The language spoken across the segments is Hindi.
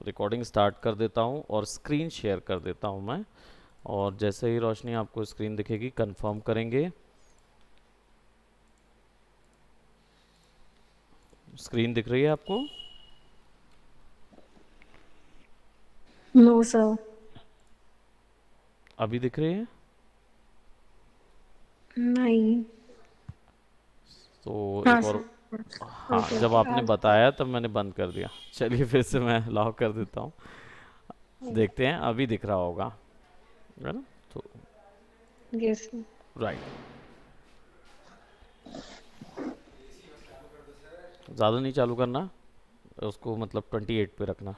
रिकॉर्डिंग स्टार्ट कर देता हूँ और स्क्रीन शेयर कर देता हूँ मैं। और जैसे ही रोशनी आपको स्क्रीन दिखेगी कंफर्म करेंगे। स्क्रीन दिख रही है आपको? No sir. अभी दिख रही है? नहीं। तो हाँ एक और। सर। हाँ, ओके जब ओके आपने बताया तब मैंने बंद कर दिया। चलिए फिर से मैं लॉक कर देता हूँ। देखते हैं अभी दिख रहा होगा, है ना? तो यस। राइट। ज़्यादा नहीं चालू करना उसको, मतलब 28 पे रखना।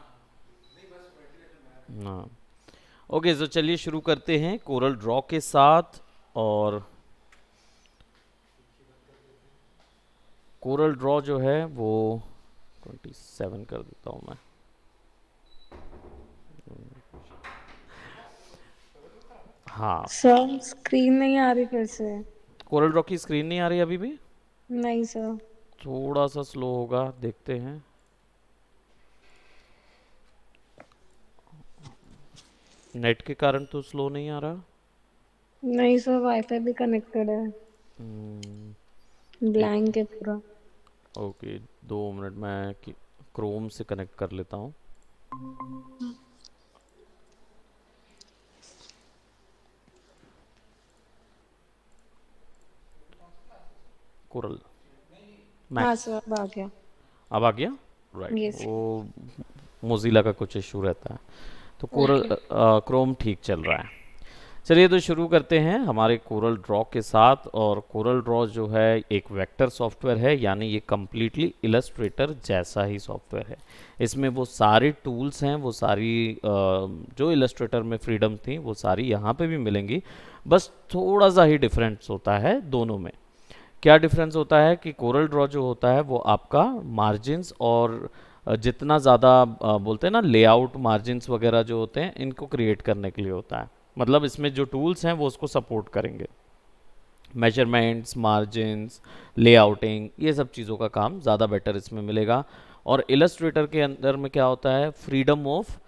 हाँ। ओके, तो चलिए शुरू करते हैं कोरल ड्रॉ के साथ। और कोरल ड्रॉ जो है वो 27 कर देता हूँ मैं। हाँ। सर स्क्रीन नहीं आ रही फिर से। कोरल ड्रॉ की स्क्रीन नहीं आ रही अभी भी? नहीं सर। थोड़ा सा स्लो होगा, देखते हैं। नेट के कारण तो स्लो नहीं आ रहा। नहीं सर, वाईफाई भी कनेक्टेड है। हम्म, एक। ब्लैंक है पूरा। ओके, 2 मिनट मैं क्रोम से कनेक्ट कर लेता हूँ। कोरल हाँ मैक्स। सर, अब आ गया। अब आ गया। Right, yes. वो मोजिला का कुछ इशू रहता है। तो कोरल ओके। क्रोम ठीक चल रहा है। चलिए तो शुरू करते हैं हमारे कोरल ड्रॉ के साथ। और कोरल ड्रॉ जो है एक वेक्टर सॉफ्टवेयर है, यानी ये कम्प्लीटली इलस्ट्रेटर जैसा ही सॉफ्टवेयर है। इसमें वो सारे टूल्स हैं, वो सारी जो इलस्ट्रेटर में फ्रीडम थी वो सारी यहाँ पे भी मिलेंगी। बस थोड़ा सा ही डिफरेंस होता है दोनों में। क्या डिफरेंस होता है कि कोरल ड्रॉ जो होता है वो आपका मार्जिन्स और जितना ज़्यादा बोलते हैं ना, लेआउट मार्जिन्स वगैरह जो होते हैं इनको क्रिएट करने के लिए होता है। मतलब इसमें जो टूल्स हैं वो उसको सपोर्ट करेंगे। मेजरमेंट्स, मार्जिन्स, लेआउटिंग, ये सब चीज़ों का काम ज़्यादा बेटर इसमें मिलेगा। और इलस्ट्रेटर के अंदर में क्या होता है, फ्रीडम ऑफ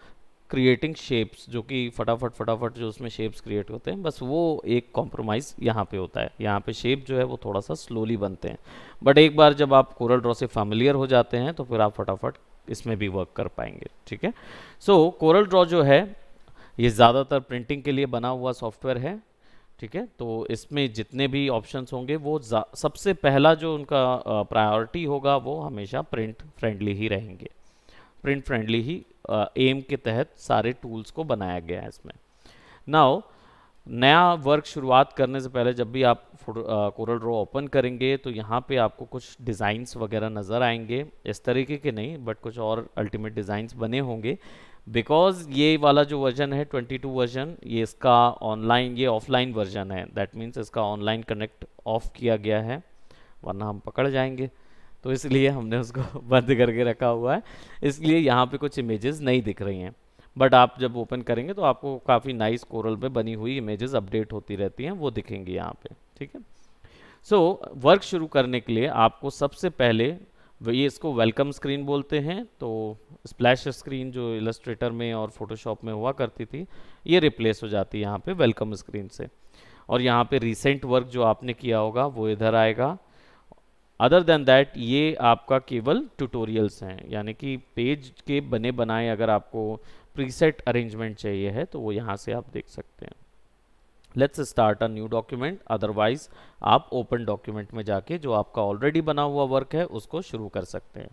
क्रिएटिंग शेप्स, जो कि फटाफट फटाफट जो उसमें शेप्स क्रिएट होते हैं, बस वो एक कॉम्प्रोमाइज़ यहाँ पे होता है। यहाँ पे शेप जो है वो थोड़ा सा स्लोली बनते हैं। बट एक बार जब आप कोरल ड्रॉ से familiar हो जाते हैं तो फिर आप फटाफट इसमें भी वर्क कर पाएंगे। ठीक है। सो कोरल ड्रॉ जो है ये ज़्यादातर प्रिंटिंग के लिए बना हुआ सॉफ्टवेयर है। ठीक है। तो इसमें जितने भी ऑप्शंस होंगे वो सबसे पहला जो उनका प्रायोरिटी होगा वो हमेशा प्रिंट फ्रेंडली ही रहेंगे। प्रिंट फ्रेंडली ही एम के तहत सारे टूल्स को बनाया गया है इसमें। नाउ, नया वर्क शुरुआत करने से पहले जब भी आप कोरल ड्रॉ ओपन करेंगे तो यहाँ पे आपको कुछ डिज़ाइंस वगैरह नज़र आएंगे। इस तरीके के नहीं, बट कुछ और अल्टीमेट डिज़ाइंस बने होंगे। बिकॉज ये वाला जो वर्जन है 22 वर्जन, ये इसका ऑनलाइन, ये ऑफलाइन वर्जन है। दैट मीन्स इसका ऑनलाइन कनेक्ट ऑफ किया गया है, वरना हम पकड़ जाएंगे। तो इसलिए हमने उसको बंद करके रखा हुआ है। इसलिए यहाँ पे कुछ इमेजेस नहीं दिख रही हैं। बट आप जब ओपन करेंगे तो आपको काफ़ी नाइस कोरल पे बनी हुई इमेजेस अपडेट होती रहती हैं, वो दिखेंगी यहाँ पे। ठीक है। सो वर्क शुरू करने के लिए आपको सबसे पहले ये इसको वेलकम स्क्रीन बोलते हैं। तो स्प्लैश स्क्रीन जो इलस्ट्रेटर में और फोटोशॉप में हुआ करती थी, ये रिप्लेस हो जाती है यहाँ पे वेलकम स्क्रीन से। और यहाँ पे रिसेंट वर्क जो आपने किया होगा वो इधर आएगा। अदर देन दैट ये आपका केवल ट्यूटोरियल्स हैं, यानी कि पेज के बने बनाए अगर आपको प्रीसेट अरेंजमेंट चाहिए है तो वो यहाँ से आप देख सकते हैं। Let's start a new document, otherwise आप ओपन डॉक्यूमेंट में जाके जो आपका ऑलरेडी बना हुआ वर्क है उसको शुरू कर सकते हैं।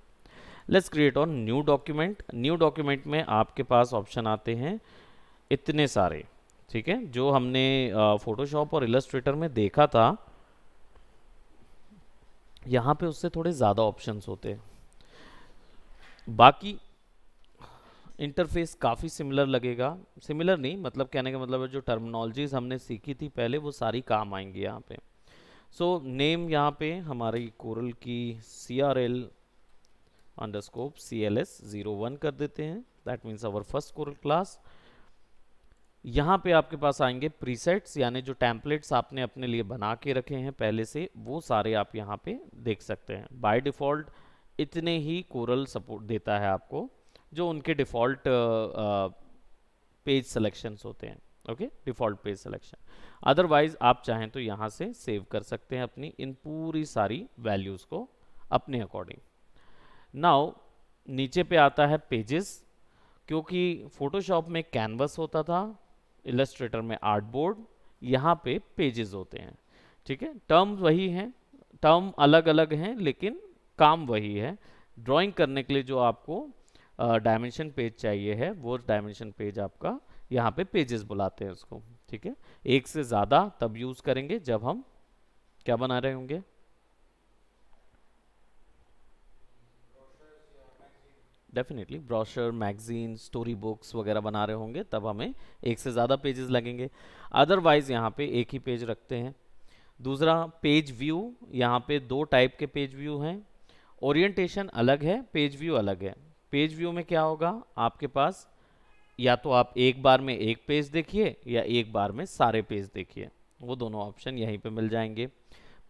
Let's create on new document. New document में आपके पास ऑप्शन आते हैं इतने सारे। ठीक है। जो हमने फोटोशॉप और इलस्ट्रेटर में देखा था, यहाँ पे उससे थोड़े ज़्यादा ऑप्शंस होते हैं। बाकी इंटरफेस काफ़ी सिमिलर लगेगा। सिमिलर नहीं, मतलब कहने का मतलब है जो टर्मिनोलॉजीज हमने सीखी थी पहले वो सारी काम आएंगी यहाँ पे। सो नेम यहाँ पे हमारी कोरल की CRL_CLS01 कर देते हैं। That means our first Corel class. यहाँ पे आपके पास आएंगे प्रीसेट्स, यानी जो टेम्पलेट्स आपने अपने लिए बना के रखे हैं पहले से, वो सारे आप यहाँ पे देख सकते हैं। बाय डिफ़ॉल्ट इतने ही कोरल सपोर्ट देता है आपको। जो उनके डिफ़ॉल्ट पेज सिलेक्शंस होते हैं। Okay, default page selection. Otherwise आप चाहें तो यहाँ से सेव कर सकते हैं अपनी इन पूरी सारी वैल्यूज़ को अपने अकॉर्डिंग। नाउ नीचे पे आता है पेजेस, क्योंकि फोटोशॉप में कैनवस होता था, इलस्ट्रेटर में आर्टबोर्ड, यहाँ पे पेजेस होते हैं। ठीक है, टर्म वही हैं, टर्म अलग अलग हैं लेकिन काम वही है। ड्राइंग करने के लिए जो आपको डायमेंशन पेज चाहिए है, वो डायमेंशन पेज आपका यहाँ पे पेजेस बुलाते हैं उसको। ठीक है, एक से ज़्यादा तब यूज़ करेंगे जब हम क्या बना रहे होंगे, definitely brochure, magazine, story books वगैरह बना रहे होंगे, तब हमें एक से ज़्यादा पेजेस लगेंगे। अदरवाइज यहाँ पे एक ही पेज रखते हैं। दूसरा, पेज व्यू, यहाँ पे दो टाइप के पेज व्यू हैं। ओरिएंटेशन अलग है, पेज व्यू अलग है। पेज व्यू में क्या होगा आपके पास, या तो आप एक बार में एक पेज देखिए या एक बार में सारे पेज देखिए, वो दोनों ऑप्शन यहीं पे मिल जाएंगे।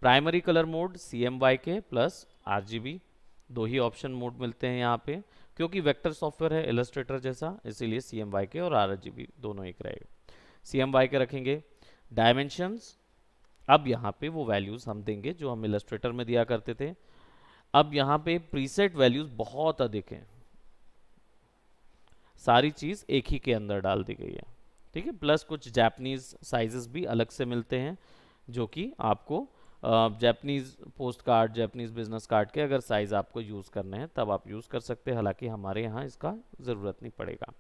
प्राइमरी कलर मोड CMYK के प्लस RGB, दो ही ऑप्शन मोड मिलते हैं यहाँ पे। क्योंकि वेक्टर सॉफ्टवेयर है इलस्ट्रेटर जैसा, इसीलिए CMYK और RGB दोनों एक रहेगा। CMYK रखेंगे। डायमेंशंस, अब यहाँ पे वो वैल्यूज़ हम देंगे जो हम इलस्ट्रेटर में दिया करते थे। अब यहाँ पे प्रीसेट वैल्यूज़ बहुत अधिक हैं, सारी चीज़ एक ही के अंदर डाल दी गई है। ठीक है, प्लस कुछ जापानीज साइजेस भी अलग से मिलते हैं, जो कि आपको Japanese post card, Japanese business card के अगर साइज़ आपको यूज़ करने हैं तब आप यूज़ कर सकते हैं। हालांकि हमारे यहाँ इसका ज़रूरत नहीं पड़ेगा,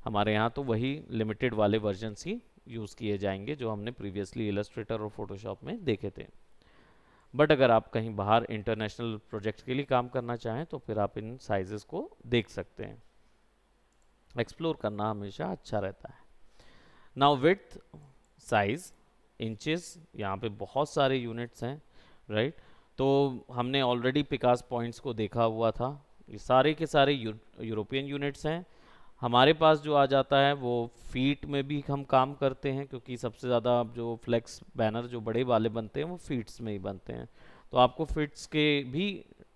हमारे यहाँ तो वही लिमिटेड वाले वर्जन्स ही यूज़ किए जाएंगे जो हमने प्रीवियसली इलस्ट्रेटर और फोटोशॉप में देखे थे। बट अगर आप कहीं बाहर इंटरनेशनल प्रोजेक्ट के लिए काम करना चाहें तो फिर आप इन साइजेस को देख सकते हैं। एक्सप्लोर करना हमेशा अच्छा रहता है। नाउ विड्थ, साइज, इंचेस, यहाँ पे बहुत सारे यूनिट्स हैं, राइट। तो हमने ऑलरेडी पिकास पॉइंट्स को देखा हुआ था, ये सारे के सारे यूरोपियन यूनिट्स हैं। हमारे पास जो आ जाता है वो फीट में भी हम काम करते हैं, क्योंकि सबसे ज़्यादा जो फ्लेक्स बैनर जो बड़े वाले बनते हैं वो फीट्स में ही बनते हैं। तो आपको फिट्स के भी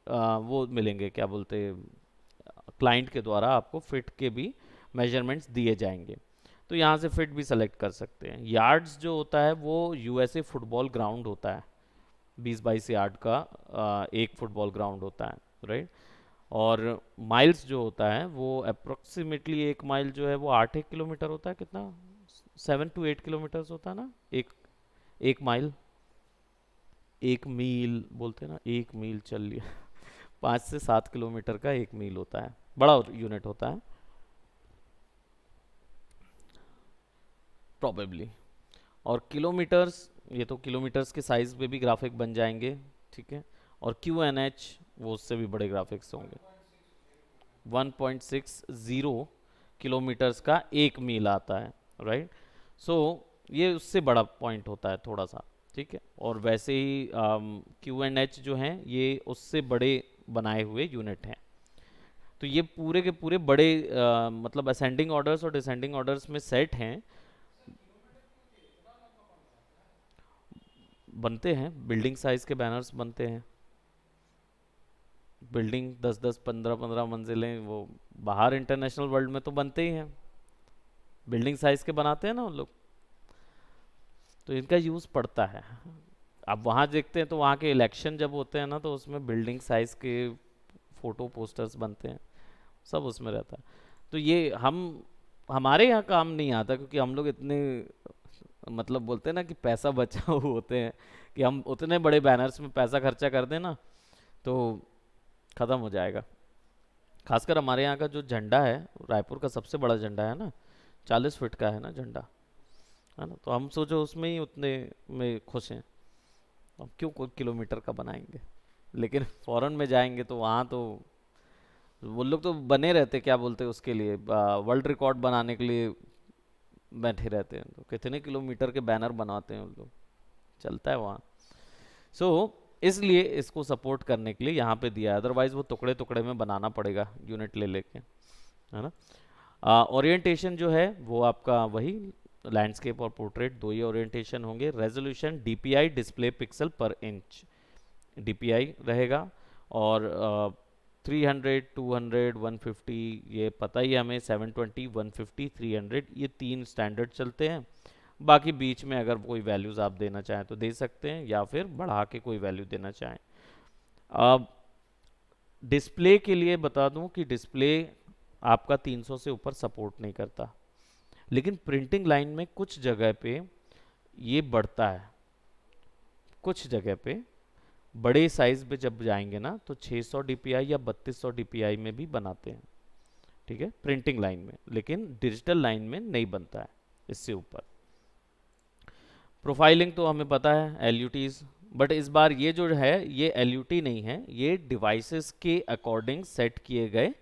वो मिलेंगे, क्या बोलते हैं, क्लाइंट के द्वारा आपको फिट के भी मेजरमेंट्स दिए जाएंगे। तो यहाँ से फिट भी सेलेक्ट कर सकते हैं। यार्ड्स जो होता है वो USA फुटबॉल ग्राउंड होता है, 20-22 यार्ड का एक फुटबॉल ग्राउंड होता है, राइट। और माइल्स जो होता है वो अप्रोक्सीमेटली एक माइल जो है वो 8-1 किलोमीटर होता है, कितना, 7 to 8 किलोमीटर्स होता है ना, एक एक माइल, एक मील बोलते हैं ना, एक मील चल लिया 5 से 7 किलोमीटर का एक मील होता है, बड़ा यूनिट होता है प्रोबेबली। और किलोमीटर्स, ये तो किलोमीटर्स के साइज पे भी ग्राफिक बन जाएंगे, ठीक है। और QNH, वो उससे भी बड़े ग्राफिक्स होंगे। 1.60 किलोमीटर्स का एक मील आता है, राइट। सो ये उससे बड़ा पॉइंट होता है थोड़ा सा, ठीक है। और वैसे ही QNH जो हैं ये उससे बड़े बनाए हुए यूनिट हैं। तो ये पूरे के पूरे बड़े मतलब असेंडिंग ऑर्डर्स और डिसेंडिंग ऑर्डर्स में सेट हैं, बनते हैं। बिल्डिंग साइज के बैनर्स बनते हैं, बिल्डिंग 10-10 15-15 मंजिलें, वो बाहर इंटरनेशनल वर्ल्ड में तो बनते ही हैं, बिल्डिंग साइज के बनाते हैं ना उन लोग, तो इनका यूज़ पड़ता है। अब वहाँ देखते हैं तो वहाँ के इलेक्शन जब होते हैं ना, तो उसमें बिल्डिंग साइज के फोटो पोस्टर्स बनते हैं, सब उसमें रहता है। तो ये हमारे यहाँ काम नहीं आता, क्योंकि हम लोग इतने मतलब बोलते हैं ना कि पैसा बचाओ होते हैं, कि हम उतने बड़े बैनर्स में पैसा खर्चा कर दें ना तो ख़त्म हो जाएगा। खासकर हमारे यहाँ का जो झंडा है, रायपुर का सबसे बड़ा झंडा है ना, 40 फीट का है ना झंडा, है ना। तो हम सोचो उसमें ही उतने में खुश हैं, अब क्यों कोई किलोमीटर का बनाएंगे। लेकिन फॉरेन में जाएंगे तो वहाँ तो वो लोग तो बने रहते, क्या बोलते हैं उसके लिए, वर्ल्ड रिकॉर्ड बनाने के लिए बैठे रहते हैं, तो कितने किलोमीटर के बैनर बनाते हैं उन लोग, चलता है वहाँ। सो इसलिए इसको सपोर्ट करने के लिए यहाँ पे दिया है, अदरवाइज वो टुकड़े टुकड़े में बनाना पड़ेगा यूनिट ले लेके, है ना। ओरिएंटेशन जो है वो आपका वही लैंडस्केप और पोर्ट्रेट, दो ही ओरिएंटेशन होंगे। रेजोल्यूशन DPI, डिस्प्ले पिक्सल पर इंच, DPI रहेगा। और 300, 200, 150, ये पता ही है हमें, 720, 150, 300, ये तीन स्टैंडर्ड चलते हैं। बाकी बीच में अगर कोई वैल्यूज़ आप देना चाहें तो दे सकते हैं, या फिर बढ़ा के कोई वैल्यू देना चाहें। अब डिस्प्ले के लिए बता दूं कि डिस्प्ले आपका 300 से ऊपर सपोर्ट नहीं करता, लेकिन प्रिंटिंग लाइन में कुछ जगह पे ये बढ़ता है। कुछ जगह पे बड़े साइज पे जब जाएंगे ना तो 600 डीपीआई या 3200 डीपीआई में भी बनाते हैं, ठीक है, प्रिंटिंग लाइन में, लेकिन डिजिटल लाइन में नहीं बनता है इससे ऊपर। प्रोफाइलिंग तो हमें पता है, एलयूटीज, बट इस बार ये जो है ये एलयूटी नहीं है, ये डिवाइसेस के अकॉर्डिंग सेट किए गए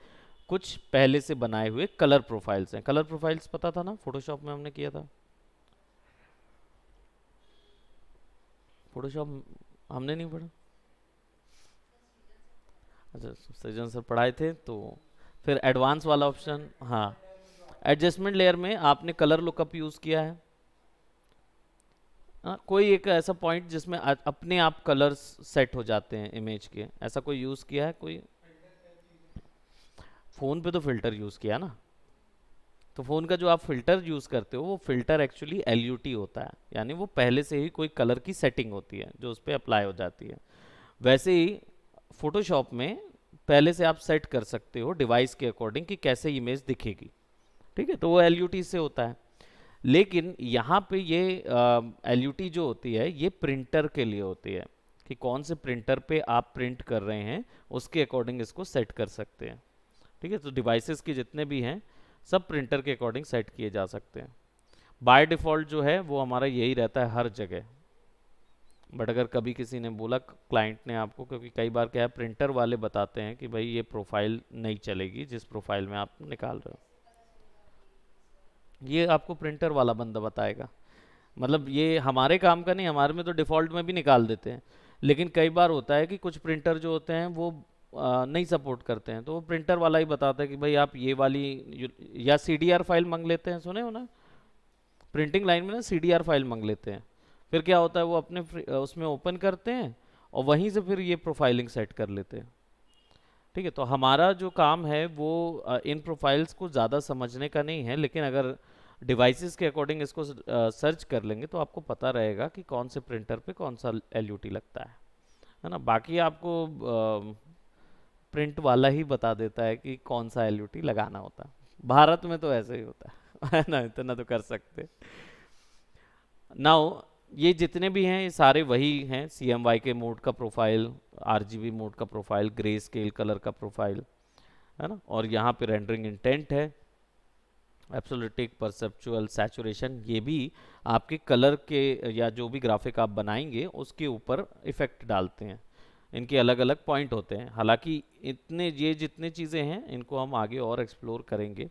कुछ पहले से बनाए हुए कलर प्रोफाइल्स हैं। कलर प्रोफाइल्स पता था ना, फोटोशॉप में हमने किया था। फोटोशॉप हमने नहीं पढ़ा? अच्छा, सृजन सर पढ़ाए थे तो फिर एडवांस वाला ऑप्शन, हाँ, एडजस्टमेंट लेयर में आपने कलर लुकअप यूज़ किया है। हाँ, कोई एक ऐसा पॉइंट जिसमें अपने आप कलर्स सेट हो जाते हैं इमेज के, ऐसा कोई यूज़ किया है कोई? फ़ोन पे तो फ़िल्टर यूज़ किया ना। तो फ़ोन का जो आप फ़िल्टर यूज़ करते हो वो फ़िल्टर एक्चुअली एलयूटी होता है, यानी वो पहले से ही कोई कलर की सेटिंग होती है जो उस पर अप्लाई हो जाती है। वैसे ही फोटोशॉप में पहले से आप सेट कर सकते हो डिवाइस के अकॉर्डिंग कि कैसे इमेज दिखेगी, ठीक है, तो वो एलयूटी से होता है। लेकिन यहाँ पे ये एलयूटी जो होती है ये प्रिंटर के लिए होती है, कि कौन से प्रिंटर पे आप प्रिंट कर रहे हैं उसके अकॉर्डिंग इसको सेट कर सकते हैं, ठीक है। तो डिवाइसेस के जितने भी हैं सब प्रिंटर के अकॉर्डिंग सेट किए जा सकते हैं। बाय डिफ़ॉल्ट जो है वो हमारा यही रहता है हर जगह। बट अगर कभी किसी ने बोला, क्लाइंट ने आपको, क्योंकि कई बार क्या है प्रिंटर वाले बताते हैं कि भाई ये प्रोफाइल नहीं चलेगी जिस प्रोफाइल में आप निकाल रहे हो, ये आपको प्रिंटर वाला बंदा बताएगा। मतलब ये हमारे काम का नहीं, हमारे में तो डिफ़ॉल्ट में भी निकाल देते हैं, लेकिन कई बार होता है कि कुछ प्रिंटर जो होते हैं वो नहीं सपोर्ट करते हैं, तो वो प्रिंटर वाला ही बताता है कि भाई आप ये वाली या सीडीआर फाइल मांग लेते हैं, सुने हो ना, प्रिंटिंग लाइन में ना सीडीआर फाइल मांग लेते हैं। फिर क्या होता है वो अपने उसमें ओपन करते हैं और वहीं से फिर ये प्रोफाइलिंग सेट कर लेते हैं, ठीक है। तो हमारा जो काम है वो इन प्रोफाइल्स को ज़्यादा समझने का नहीं है, लेकिन अगर डिवाइसेस के अकॉर्डिंग इसको सर्च कर लेंगे तो आपको पता रहेगा कि कौन से प्रिंटर पे कौन सा एलयूटी लगता है ना। बाकी आपको प्रिंट वाला ही बता देता है कि कौन सा एलयूटी लगाना होता है, भारत में तो ऐसे ही होता है ना, इतना तो कर सकते। नाउ ये जितने भी हैं ये सारे वही हैं, सी एम वाई के मोड का profile, R G B mode का प्रोफाइल, ग्रे स्केल कलर का प्रोफाइल, है ना, और यहाँ पे रेंडरिंग इंटेंट है, एब्सोल्यूटिक, परसेप्चुअल, सैचुरेशन, ये भी आपके कलर के या जो भी ग्राफिक आप बनाएंगे उसके ऊपर इफेक्ट डालते हैं। इनके अलग अलग पॉइंट होते हैं, हालांकि इतने ये जितने चीज़ें हैं इनको हम आगे और एक्सप्लोर करेंगे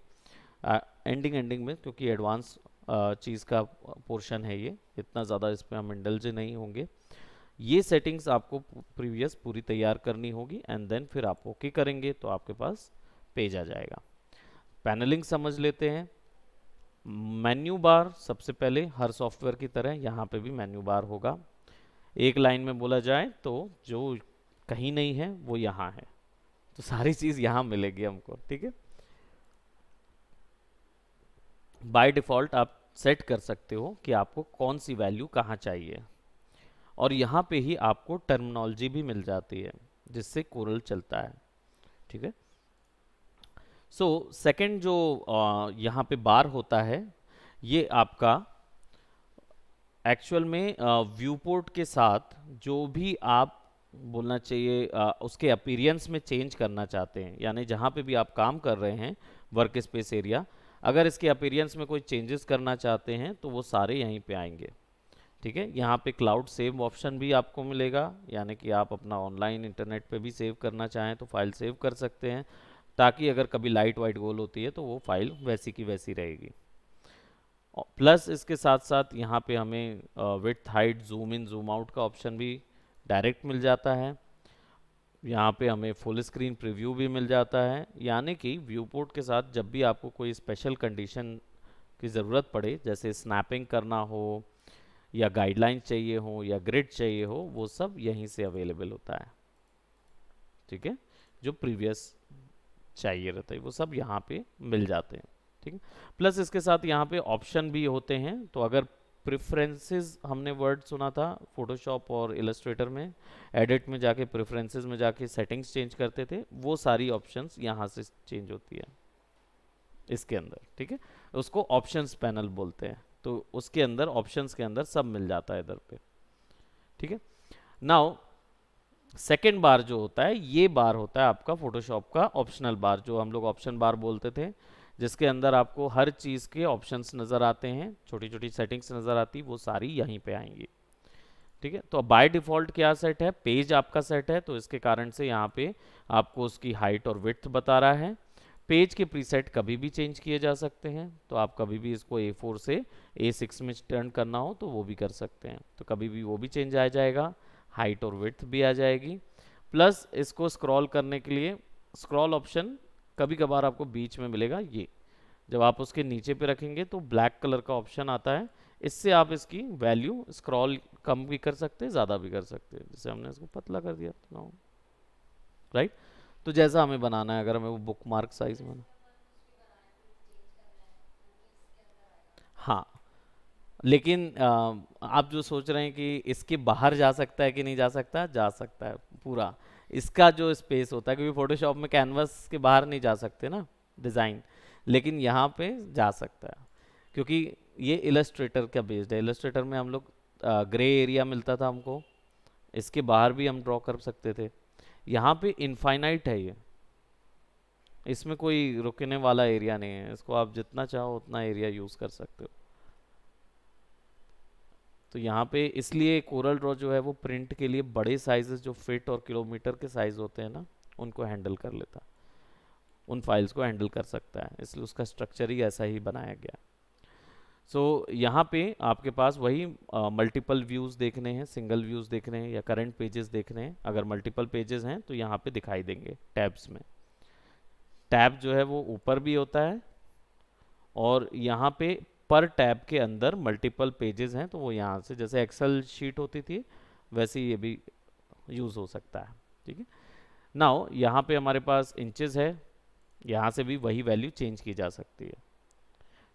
एंडिंग में, क्योंकि एडवांस चीज़ का पोर्शन है ये, इतना ज़्यादा इस पर हम इंडल्ज नहीं होंगे। ये सेटिंग्स आपको प्रीवियस पूरी तैयार करनी होगी एंड देन फिर आप ओके करेंगे तो आपके पास पेज आ जाएगा। पैनलिंग समझ लेते हैं। मेन्यू बार सबसे पहले हर सॉफ्टवेयर की तरह यहाँ पे भी मेन्यू बार होगा। एक लाइन में बोला जाए तो जो कहीं नहीं है वो यहाँ है, तो सारी चीज़ यहाँ मिलेगी हमको, ठीक है। बाय डिफ़ॉल्ट आप सेट कर सकते हो कि आपको कौन सी वैल्यू कहाँ चाहिए, और यहाँ पे ही आपको टर्मिनोलॉजी भी मिल जाती है जिससे कोरल चलता है, ठीक है। सो सेकंड जो यहाँ पे बार होता है ये आपका एक्चुअल में व्यू पोर्ट के साथ जो भी आप बोलना चाहिए उसके अपीरियंस में चेंज करना चाहते हैं, यानी जहाँ पे भी आप काम कर रहे हैं वर्क स्पेस एरिया, अगर इसके अपीरियंस में कोई चेंजेस करना चाहते हैं तो वो सारे यहीं पे आएंगे, ठीक है। यहाँ पे क्लाउड सेव ऑप्शन भी आपको मिलेगा, यानी कि आप अपना ऑनलाइन इंटरनेट पे भी सेव करना चाहें तो फाइल सेव कर सकते हैं, ताकि अगर कभी लाइट वाइट गोल होती है तो वो फाइल वैसी की वैसी रहेगी। प्लस इसके साथ साथ यहाँ पे हमें width, height, zoom in zoom out का ऑप्शन भी डायरेक्ट मिल जाता है। यहाँ पे हमें फुल स्क्रीन प्रीव्यू भी मिल जाता है, यानी कि व्यू पोर्ट के साथ जब भी आपको कोई स्पेशल कंडीशन की ज़रूरत पड़े, जैसे स्नैपिंग करना हो या गाइडलाइन चाहिए हो या ग्रिड चाहिए हो, वो सब यहीं से अवेलेबल होता है, ठीक है। जो प्रीवियस चाहिए रहता है वो सब यहाँ पे मिल जाते हैं। ठीक है, प्लस इसके साथ यहाँ पे ऑप्शन भी होते हैं। तो अगर प्रेफरेंसेस हमने वर्ड सुना था फोटोशॉप और इलस्ट्रेटर में, एडिट में जाके प्रेफरेंसेस में जाके सेटिंग्स चेंज करते थे, वो सारी ऑप्शंस यहाँ से चेंज होती है इसके अंदर। ठीक है, उसको ऑप्शंस पैनल बोलते हैं। तो उसके अंदर ऑप्शंस के अंदर सब मिल जाता है इधर पे। ठीक है, नाउ सेकेंड बार जो होता है, ये बार होता है आपका फोटोशॉप का ऑप्शनल बार, जो हम लोग ऑप्शन बार बोलते थे, जिसके अंदर आपको हर चीज़ के ऑप्शंस नज़र आते हैं, छोटी छोटी सेटिंग्स नज़र आती, वो सारी यहीं पे आएंगी। ठीक है, तो बाय डिफ़ॉल्ट क्या सेट है, पेज आपका सेट है, तो इसके कारण से यहाँ पे आपको उसकी हाइट और विड्थ बता रहा है। पेज के प्रीसेट कभी भी चेंज किए जा सकते हैं, तो आप कभी भी इसको A4 से A6 में टर्न करना हो तो वो भी कर सकते हैं, तो कभी भी वो भी चेंज आ जाएगा, हाइट और विड्थ भी आ जाएगी। प्लस इसको स्क्रॉल करने के लिए स्क्रॉल ऑप्शन कभी कभार आपको बीच में मिलेगा, ये जब आप उसके नीचे पे रखेंगे तो ब्लैक कलर का ऑप्शन आता है, इससे आप इसकी वैल्यू स्क्रॉल कम भी कर सकते हैं, ज़्यादा भी कर सकते हैं। जैसे हमने इसको पतला कर दिया ना, राइट, तो जैसा हमें बनाना है, अगर हमें वो बुक मार्क साइज में, हाँ, लेकिन आप जो सोच रहे हैं कि इसके बाहर जा सकता है कि नहीं जा सकता, जा सकता है पूरा। इसका जो स्पेस होता है, क्योंकि फोटोशॉप में कैनवस के बाहर नहीं जा सकते ना डिज़ाइन, लेकिन यहाँ पे जा सकता है, क्योंकि ये इलस्ट्रेटर का बेस्ड है। इलस्ट्रेटर में हम लोग ग्रे एरिया मिलता था हमको, इसके बाहर भी हम ड्रॉ कर सकते थे। यहाँ पे इनफाइनाइट है ये, इसमें कोई रुकने वाला एरिया नहीं है, इसको आप जितना चाहो उतना एरिया यूज़ कर सकते हो। तो यहाँ पे इसलिए कोरल ड्रॉ जो है वो प्रिंट के लिए बड़े साइजेस जो फिट और किलोमीटर के साइज होते हैं ना, उनको हैंडल कर लेता है, उन फाइल्स को हैंडल कर सकता है, इसलिए उसका स्ट्रक्चर ही ऐसा ही बनाया गया। सो यहाँ पे आपके पास वही मल्टीपल व्यूज़ देखने हैं, सिंगल व्यूज़ देखने हैं, या करंट पेजेस देखने हैं। अगर मल्टीपल पेजेस हैं तो यहाँ पे दिखाई देंगे टैब्स में। टैब जो है वो ऊपर भी होता है, और यहाँ पे पर टैब के अंदर मल्टीपल पेजेस हैं, तो वो यहाँ से जैसे एक्सेल शीट होती थी वैसे ये भी यूज़ हो सकता है। ठीक है, नाउ यहाँ पे हमारे पास इंचेस है, यहाँ से भी वही वैल्यू चेंज की जा सकती है,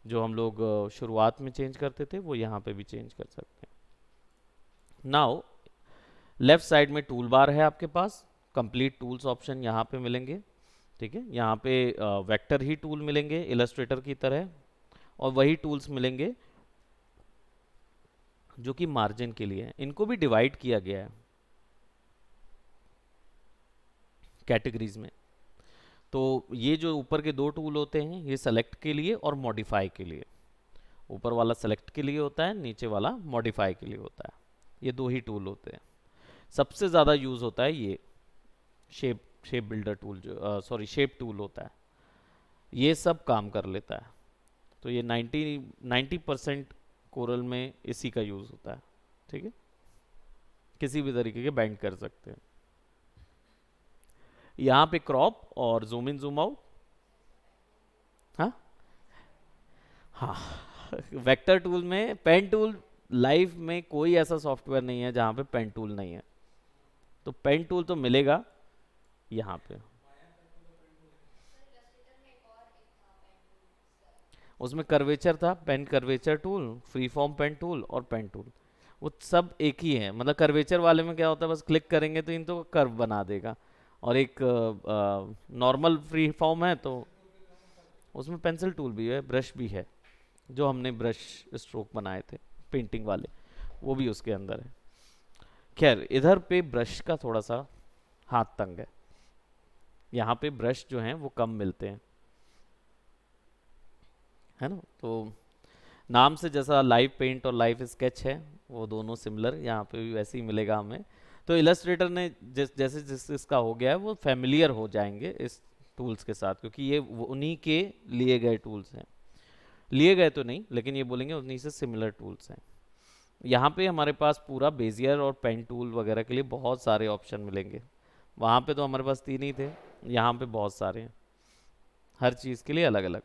जो हम लोग शुरुआत में चेंज करते थे वो यहाँ पे भी चेंज कर सकते हैं। नाउ लेफ्ट साइड में टूल बार है आपके पास, कंप्लीट टूल्स ऑप्शन यहाँ पे मिलेंगे। ठीक है, यहाँ पे वेक्टर ही टूल मिलेंगे इलस्ट्रेटर की तरह, और वही टूल्स मिलेंगे जो कि मार्जिन के लिए हैं। इनको भी डिवाइड किया गया है कैटेगरीज में। तो ये जो ऊपर के दो टूल होते हैं, ये सेलेक्ट के लिए और मॉडिफाई के लिए। ऊपर वाला सेलेक्ट के लिए होता है, नीचे वाला मॉडिफाई के लिए होता है। ये दो ही टूल होते हैं। सबसे ज़्यादा यूज़ होता है ये शेप शेप बिल्डर टूल, जो सॉरी शेप टूल होता है, ये सब काम कर लेता है। तो ये 90% कोरल में इसी का यूज़ होता है। ठीक है, किसी भी तरीके के बैंड कर सकते हैं। यहाँ पे क्रॉप और जूम इन जूम आउट, हाँ हाँ, वेक्टर टूल में पेन टूल, लाइफ में कोई ऐसा सॉफ्टवेयर नहीं है जहाँ पे पेन टूल नहीं है, तो पेन टूल तो मिलेगा यहाँ पे। उसमें कर्वेचर था, pen curvature tool, free form pen tool और पेन टूल, वो सब एक ही है। मतलब कर्वेचर वाले में क्या होता है, बस क्लिक करेंगे तो इन तो कर्व बना देगा, और एक नॉर्मल फ्री फॉर्म है तो उसमें पेंसिल टूल भी है, ब्रश भी है, जो हमने ब्रश स्ट्रोक बनाए थे पेंटिंग वाले, वो भी उसके अंदर है। खैर, इधर पे ब्रश का थोड़ा सा हाथ तंग है, यहाँ पे ब्रश जो हैं वो कम मिलते हैं, है ना। तो नाम से जैसा लाइव पेंट और लाइव स्केच है, वो दोनों सिमिलर यहाँ पे भी वैसे ही मिलेगा हमें। तो इलस्ट्रेटर ने जैसे जिस इसका हो गया है वो फेमिलियर हो जाएंगे इस टूल्स के साथ, क्योंकि ये उन्हीं के लिए गए टूल्स हैं, लिए गए तो नहीं, लेकिन ये बोलेंगे उन्हीं से सिमिलर टूल्स हैं। यहाँ पे हमारे पास पूरा बेजियर और पेन टूल वगैरह के लिए बहुत सारे ऑप्शन मिलेंगे। वहाँ पे तो हमारे पास 3 ही थे, यहाँ पे बहुत सारे हैं, हर चीज़ के लिए अलग अलग।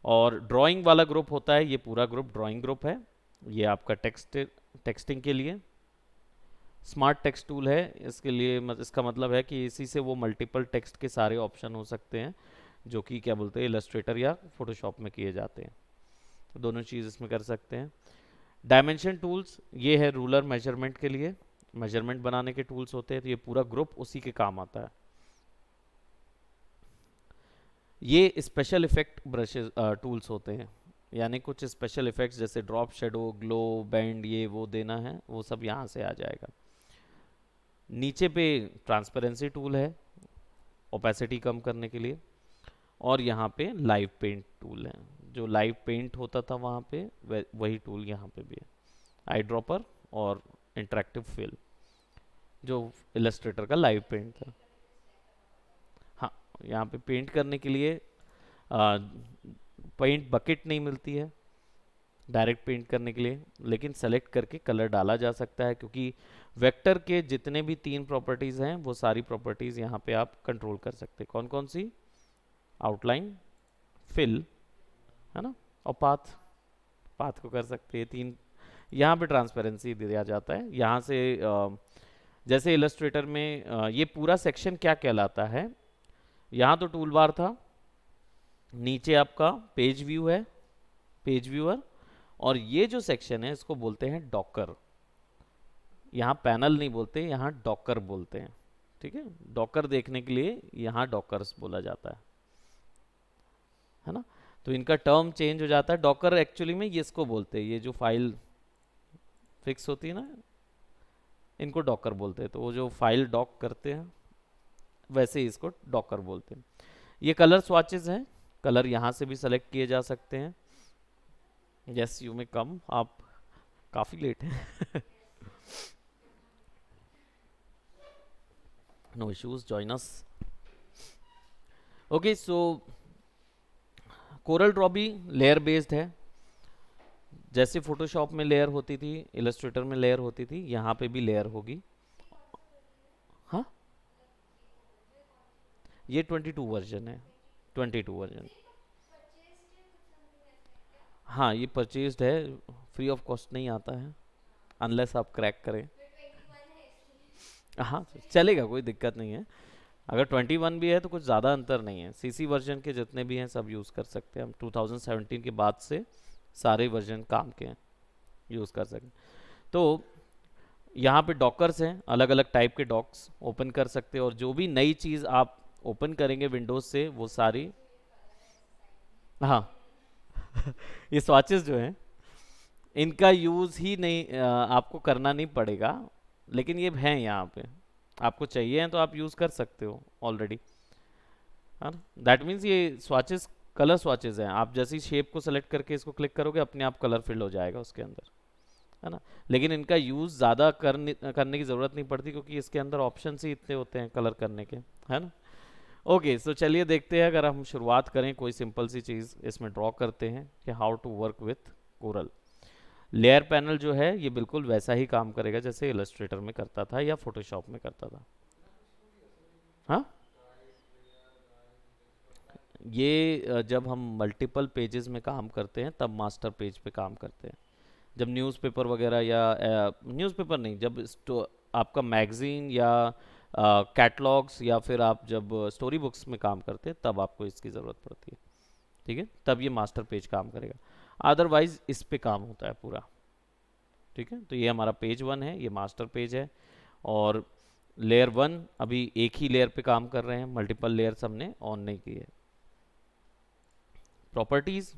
और ड्राइंग वाला ग्रुप होता है, ये पूरा ग्रुप ड्राइंग ग्रुप है, ये आपका टेक्स्टिंग के लिए। स्मार्ट टेक्स्ट टूल है, इसके लिए इसका मतलब है कि इसी से वो मल्टीपल टेक्स्ट के सारे ऑप्शन हो सकते हैं जो कि क्या बोलते हैं इलस्ट्रेटर या फोटोशॉप में किए जाते हैं, तो दोनों चीज़ इसमें कर सकते हैं। डायमेंशन टूल्स, ये है रूलर मेजरमेंट के लिए, मेजरमेंट बनाने के टूल्स होते हैं, तो ये पूरा ग्रुप उसी के काम आता है। ये स्पेशल इफेक्ट ब्रशेस टूल्स होते हैं, यानी कुछ स्पेशल इफेक्ट्स जैसे ड्रॉप, शेडो, ग्लो, बेंड, ये वो देना है वो सब यहाँ से आ जाएगा। नीचे पे ट्रांसपेरेंसी टूल है ओपेसिटी कम करने के लिए, और यहाँ पे लाइव पेंट टूल है, जो लाइव पेंट होता था वहाँ पे वही टूल यहाँ पे भी है। आई ड्रॉपर और इंटरेक्टिव फिल जो इलस्ट्रेटर का लाइव पेंट था। हाँ, यहाँ पे पेंट करने के लिए पेंट बकेट नहीं मिलती है डायरेक्ट पेंट करने के लिए, लेकिन सेलेक्ट करके कलर डाला जा सकता है, क्योंकि वेक्टर के जितने भी 3 प्रॉपर्टीज़ हैं वो सारी प्रॉपर्टीज़ यहाँ पे आप कंट्रोल कर सकते हैं। कौन कौन सी? आउटलाइन, फिल, है ना, और पाथ। पाथ को कर सकते हैं 3। यहाँ पे ट्रांसपेरेंसी दिया जाता है यहाँ से। जैसे इलस्ट्रेटर में ये पूरा सेक्शन क्या कहलाता है, यहाँ तो टूल बार था, नीचे आपका पेज व्यू है, पेज व्यूअर, और ये जो सेक्शन है इसको बोलते हैं डॉकर। यहाँ पैनल नहीं बोलते, यहाँ डॉकर बोलते हैं, ठीक है। डॉकर देखने के लिए यहाँ डॉकर्स बोला जाता है ना। तो इनका टर्म चेंज हो जाता है। डॉकर एक्चुअली में ये इसको बोलते हैं, ये जो फाइल फिक्स होती है ना, इनको डॉकर बोलते हैं। तो वो जो फाइल डॉक करते हैं वैसे ही इसको डॉकर बोलते हैं। ये कलर स्वाचेस हैं, कलर यहाँ से भी सेलेक्ट किए जा सकते हैं। यस यू में कम, आप काफ़ी लेट हैं। No issues, join us. Okay, so CorelDRAW भी लेयर बेस्ड है। जैसे फोटोशॉप में लेयर होती थी, इलस्ट्रेटर में लेयर होती थी, यहाँ पे भी लेयर होगी। हाँ, ये 22 वर्जन है, 22 वर्जन। हाँ, ये परचेज्ड है, फ्री ऑफ कॉस्ट नहीं आता है अनलेस आप क्रैक करें। हाँ, चलेगा, कोई दिक्कत नहीं है। अगर 21 भी है तो कुछ ज़्यादा अंतर नहीं है, सीसी वर्जन के जितने भी हैं सब यूज़ कर सकते हैं हम। 2017 के बाद से सारे वर्जन काम के हैं, यूज़ कर सकते हैं। तो यहाँ पे डॉकर्स हैं, अलग अलग टाइप के डॉक्स ओपन कर सकते हैं, और जो भी नई चीज़ आप ओपन करेंगे विंडोज से वो सारी। हाँ, ये स्वाचेस जो हैं इनका यूज़ ही नहीं आपको करना नहीं पड़ेगा, लेकिन ये हैं यहाँ पे, आपको चाहिए हैं तो आप यूज़ कर सकते हो ऑलरेडी, है ना। दैट मीन्स ये स्वाचेस कलर स्वाचेस हैं, आप जैसी शेप को सेलेक्ट करके इसको क्लिक करोगे अपने आप कलर फिल हो जाएगा उसके अंदर, है ना। लेकिन इनका यूज़ ज़्यादा करने की ज़रूरत नहीं पड़ती, क्योंकि इसके अंदर ऑप्शन ही इतने होते हैं कलर करने के, है ना। ओके, सो चलिए देखते हैं, अगर हम शुरुआत करें कोई सिंपल सी चीज़ इसमें ड्रॉ करते हैं कि how to work with Corel. Layer panel जो है ये बिल्कुल वैसा ही काम करेगा जैसे इलस्ट्रेटर में करता था या फोटोशॉप में करता था। हाँ, ये जब हम मल्टीपल पेजेस में काम करते हैं तब मास्टर पेज पे काम करते हैं। जब न्यूज़पेपर वगैरह या न्यूज़पेपर नहीं, जब आपका मैगजीन या कैटलॉग्स या फिर आप जब स्टोरी बुक्स में काम करते हैं तब आपको इसकी ज़रूरत पड़ती है, ठीक है, तब ये मास्टर पेज काम करेगा। अदरवाइज इस पे काम होता है पूरा, ठीक है। तो ये हमारा पेज 1 है, ये मास्टर पेज है, और लेयर 1 अभी एक ही लेयर पे काम कर रहे हैं, मल्टीपल लेयर्स हमने ऑन नहीं की है। प्रॉपर्टीज़,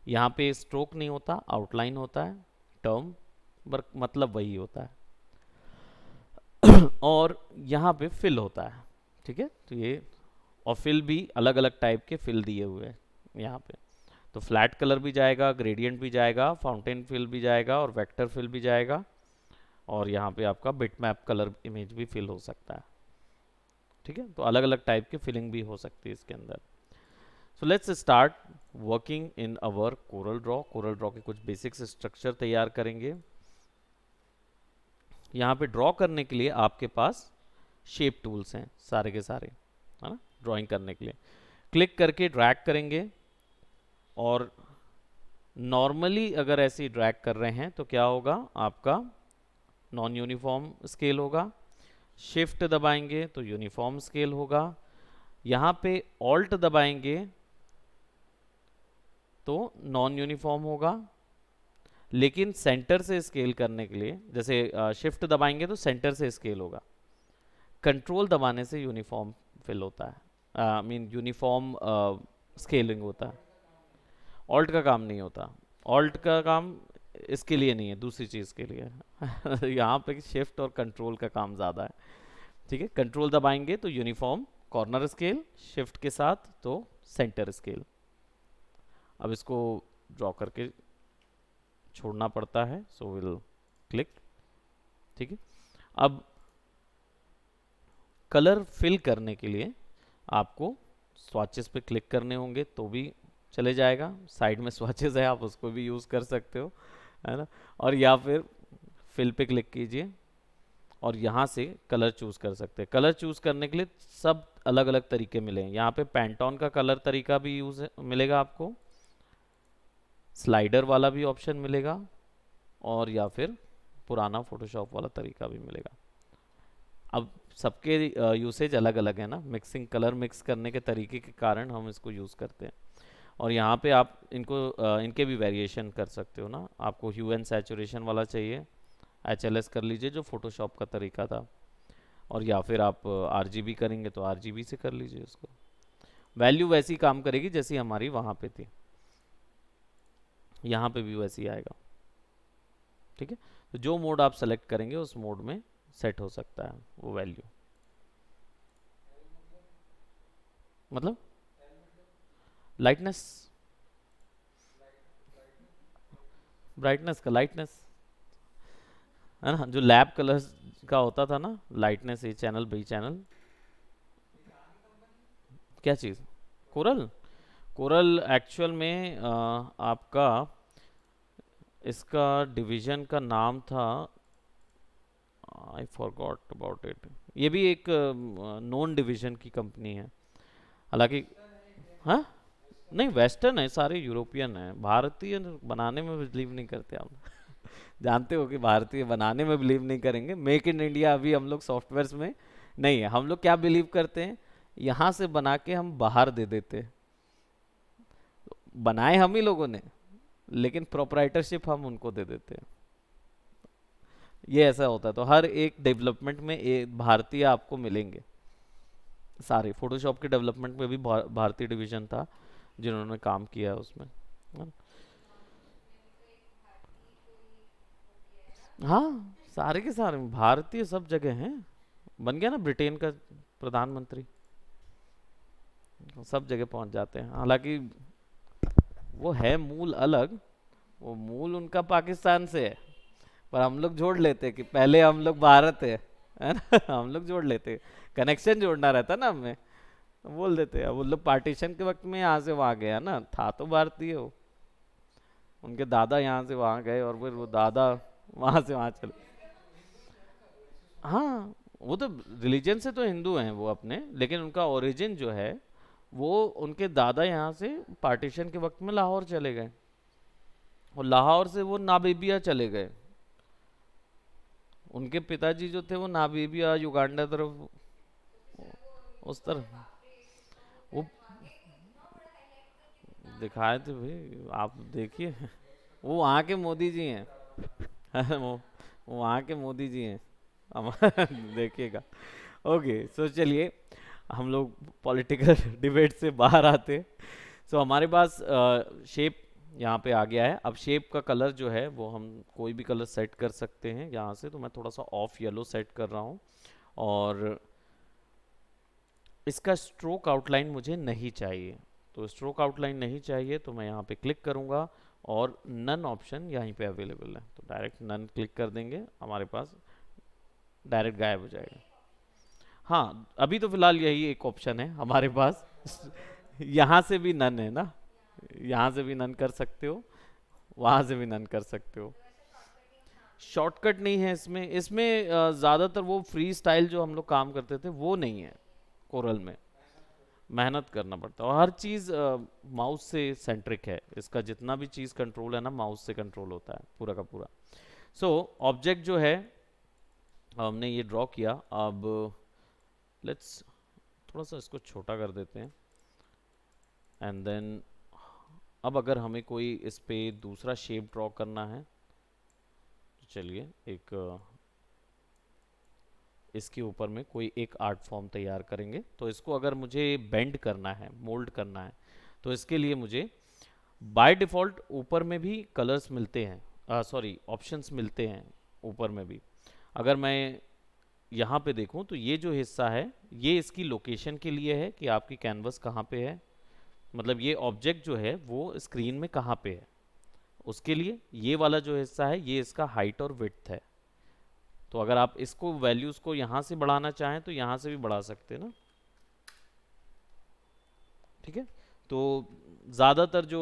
यहाँ पे स्ट्रोक नहीं होता, आउटलाइन होता है, टर्म मतलब वही होता है, और यहाँ पे फिल होता है, ठीक है। तो ये और फिल भी अलग अलग टाइप के फिल दिए हुए हैं यहाँ पे। तो फ्लैट कलर भी जाएगा, ग्रेडियंट भी जाएगा, फाउंटेन फिल भी जाएगा, और वेक्टर फिल भी जाएगा, और यहाँ पे आपका बिटमैप कलर इमेज भी फिल हो सकता है, ठीक है। तो अलग अलग टाइप की फिलिंग भी हो सकती है इसके अंदर। So let's start working in our Corel Draw. Corel Draw के कुछ बेसिक्स स्ट्रक्चर तैयार करेंगे। यहाँ पे ड्रॉ करने के लिए आपके पास शेप टूल्स हैं सारे के सारे, है ना। ड्राइंग करने के लिए क्लिक करके ड्रैग करेंगे, और नॉर्मली अगर ऐसे ड्रैग कर रहे हैं तो क्या होगा, आपका नॉन यूनिफॉर्म स्केल होगा। शिफ्ट दबाएंगे तो यूनिफॉर्म स्केल होगा। यहाँ पे ऑल्ट दबाएंगे तो नॉन यूनिफॉर्म होगा। लेकिन सेंटर से स्केल करने के लिए, जैसे शिफ्ट दबाएंगे तो सेंटर से स्केल होगा, कंट्रोल दबाने से यूनिफॉर्म फिल होता है, आई मीन यूनिफॉर्म स्केलिंग होता है। ऑल्ट का काम नहीं होता, ऑल्ट का काम इसके लिए नहीं है, दूसरी चीज़ के लिए है। यहाँ पे शिफ्ट और कंट्रोल का काम ज़्यादा है। ठीक है, कंट्रोल दबाएंगे तो यूनिफॉर्म कॉर्नर स्केल, शिफ्ट के साथ तो सेंटर स्केल। अब इसको ड्रॉ करके छोड़ना पड़ता है, सो विल क्लिक। ठीक है, अब कलर फिल करने के लिए आपको स्वाचेस पे क्लिक करने होंगे तो भी चले जाएगा। साइड में स्वाचेस है, आप उसको भी यूज़ कर सकते हो, है ना। और या फिर फिल पे क्लिक कीजिए और यहाँ से कलर चूज़ कर सकते हैं। कलर चूज़ करने के लिए सब अलग अलग तरीके मिले हैं। यहाँ पे पैंटोन का कलर तरीका भी यूज़ मिलेगा आपको, स्लाइडर वाला भी ऑप्शन मिलेगा, और या फिर पुराना फोटोशॉप वाला तरीका भी मिलेगा। अब सबके यूसेज अलग अलग है ना, मिक्सिंग, कलर मिक्स करने के तरीके के कारण हम इसको यूज़ करते हैं। और यहाँ पे आप इनको इनके भी वेरिएशन कर सकते हो ना। आपको ह्यू एंड सैचुरेशन वाला चाहिए, HLS कर लीजिए जो फोटोशॉप का तरीका था, और या फिर आप RGB करेंगे तो RGB से कर लीजिए उसको। वैल्यू वैसी काम करेगी जैसी हमारी वहाँ पे थी, यहाँ पे भी वैसी आएगा। ठीक है, तो जो मोड आप सेलेक्ट करेंगे उस मोड में सेट हो सकता है वो वैल्यू। मतलब लाइटनेस, ब्राइटनेस का, लाइटनेस है ना, जो लैब कलर्स का होता था ना, लाइटनेस ए चैनल बी चैनल। क्या चीज़? कोरल। कोरल एक्चुअल में आपका इसका डिवीजन का नाम था, आई फॉरगॉट अबाउट इट। ये भी एक नॉन डिवीजन की कंपनी है हालांकि। हाँ, नहीं वेस्टर्न है, सारे यूरोपियन है, भारतीय बनाने में बिलीव नहीं करते हम। जानते हो कि भारतीय बनाने में बिलीव नहीं करेंगे। मेक इन इंडिया अभी हम लोग सॉफ्टवेयर्स में नहीं है। हम लोग क्या बिलीव करते हैं, यहाँ से बना के हम बाहर दे देते हैं। बनाए हम ही लोगों ने, लेकिन प्रोप्राइटरशिप हम उनको दे देते हैं। ये ऐसा होता है। तो हर एक डेवलपमेंट में एक भारतीय आपको मिलेंगे। सारे फोटोशॉप के डेवलपमेंट में भी भारतीय डिवीजन था जिन्होंने काम किया है उसमें, है ना? हाँ, सारे के सारे भारतीय सब जगह हैं। बन गया ना ब्रिटेन का प्रधानमंत्री, सब जगह पहुंच जाते हैं। हालांकि वो है मूल अलग, वो मूल उनका पाकिस्तान से है, पर हम लोग जोड़ लेते हैं कि पहले हम लोग भारत है ना। हम लोग जोड़ लेते हैं, कनेक्शन जोड़ना रहता ना हमें, बोल देते हैं। अब वो लोग पार्टीशन के वक्त में यहाँ से वहाँ गया ना, था तो भारतीय हो, उनके दादा यहाँ से वहाँ गए और फिर वो दादा वहाँ से वहाँ चले। हाँ, वो तो रिलीजन से तो हिंदू हैं वो अपने, लेकिन उनका ओरिजिन जो है वो उनके दादा यहाँ से पार्टीशन के वक्त में लाहौर चले गए, और लाहौर से वो नामीबिया चले गए। उनके पिताजी जो थे वो नामीबिया, युगांडा तरफ, उस तरफ वो दिखाए थे भाई, आप देखिए। वो वहाँ के मोदी जी हैं। वो वहाँ के मोदी जी हैं, देखिएगा। ओके, सो चलिए हम लोग पॉलिटिकल डिबेट से बाहर आते। सो हमारे पास शेप यहाँ पे आ गया है। अब शेप का कलर जो है वो हम कोई भी कलर सेट कर सकते हैं यहाँ से। तो मैं थोड़ा सा ऑफ येलो सेट कर रहा हूँ, और इसका स्ट्रोक आउटलाइन मुझे नहीं चाहिए। तो स्ट्रोक आउटलाइन नहीं चाहिए तो मैं यहाँ पे क्लिक करूँगा, और नन ऑप्शन यहीं पे अवेलेबल है, तो डायरेक्ट नन क्लिक कर देंगे, हमारे पास डायरेक्ट गायब हो जाएगा। हाँ, अभी तो फिलहाल यही एक ऑप्शन है हमारे पास। यहाँ से भी नन है ना, यहाँ से भी नन कर सकते हो, वहाँ से भी नन कर सकते हो। शॉर्टकट नहीं है इसमें। इसमें ज़्यादातर वो फ्री स्टाइल जो हम लोग काम करते थे वो नहीं है कोरल में, मेहनत करना पड़ता है। और हर चीज़ माउस से सेंट्रिक है, इसका जितना भी चीज़ कंट्रोल है ना माउस से कंट्रोल होता है पूरा का पूरा। सो ऑब्जेक्ट जो है हमने ये ड्रॉ किया। अब लेट्स थोड़ा सा इसको छोटा कर देते हैं एंड देन अब अगर हमें कोई इस पे दूसरा शेप ड्रॉ करना है तो चलिए एक इसके ऊपर में कोई एक आर्ट फॉर्म तैयार करेंगे। तो इसको अगर मुझे बेंड करना है, मोल्ड करना है, तो इसके लिए मुझे बाय डिफ़ॉल्ट ऊपर में भी कलर्स मिलते हैं, सॉरी ऑप्शंस मिलते हैं ऊपर में भी। अगर मैं यहाँ पे देखूँ तो ये जो हिस्सा है ये इसकी लोकेशन के लिए है कि आपकी कैनवस कहाँ पे है, मतलब ये ऑब्जेक्ट जो है वो स्क्रीन में कहाँ पे है उसके लिए। ये वाला जो हिस्सा है ये इसका हाइट और विड्थ है। तो अगर आप इसको वैल्यूज़ को यहाँ से बढ़ाना चाहें तो यहाँ से भी बढ़ा सकते हैं ना, ठीक है। तो ज़्यादातर जो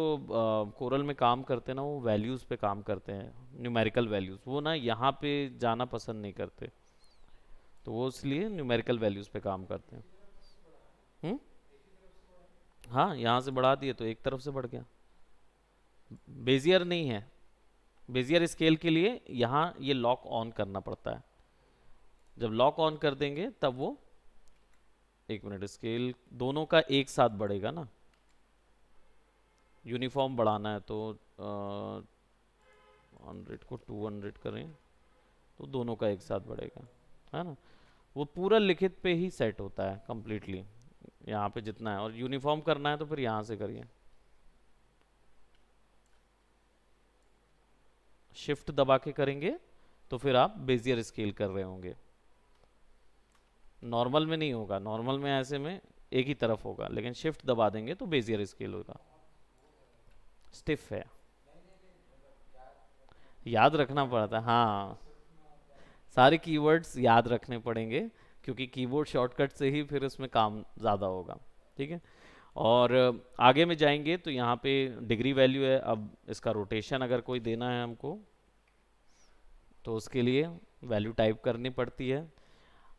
कोरल में काम करते हैं ना वो वैल्यूज़ पे काम करते हैं, न्यूमेरिकल वैल्यूज़, वो ना यहाँ पे जाना पसंद नहीं करते, तो वो इसलिए न्यूमेरिकल वैल्यूज़ पे काम करते हैं। हम्म, हाँ यहाँ से बढ़ा दिए तो एक तरफ से बढ़ गया। बेजियर नहीं है, बेजियर स्केल के लिए यहाँ ये लॉक ऑन करना पड़ता है। जब लॉक ऑन कर देंगे तब वो, एक मिनट, स्केल दोनों का एक साथ बढ़ेगा ना, यूनिफॉर्म बढ़ाना है तो 100 को 200 करें तो दोनों का एक साथ बढ़ेगा, है ना। वो पूरा लिखित पे ही सेट होता है कंप्लीटली, यहाँ पे जितना है, और यूनिफॉर्म करना है तो फिर यहाँ से करिए, शिफ्ट दबा के करेंगे तो फिर आप बेजियर स्केल कर रहे होंगे। नॉर्मल में नहीं होगा, नॉर्मल में ऐसे में एक ही तरफ होगा, लेकिन शिफ्ट दबा देंगे तो बेजियर स्केल होगा। स्टिफ है, याद रखना पड़ता है, हाँ सारे कीवर्ड्स याद रखने पड़ेंगे क्योंकि कीबोर्ड शॉर्टकट से ही फिर उसमें काम ज़्यादा होगा, ठीक है। और आगे में जाएंगे तो यहाँ पे डिग्री वैल्यू है। अब इसका रोटेशन अगर कोई देना है हमको तो उसके लिए वैल्यू टाइप करनी पड़ती है।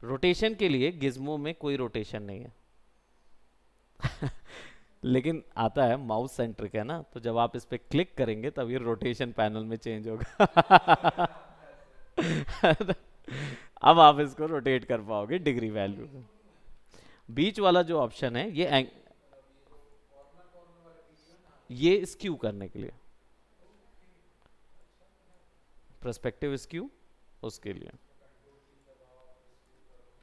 रोटेशन के लिए गिज्मो में कोई रोटेशन नहीं है लेकिन आता है, माउस सेंट्रिक है ना, तो जब आप इस पर क्लिक करेंगे तब ये रोटेशन पैनल में चेंज होगा अब आप इसको रोटेट कर पाओगे डिग्री वैल्यू। बीच वाला जो ऑप्शन है ये स्क्यू करने के लिए, पर्सपेक्टिव स्क्यू, उसके लिए।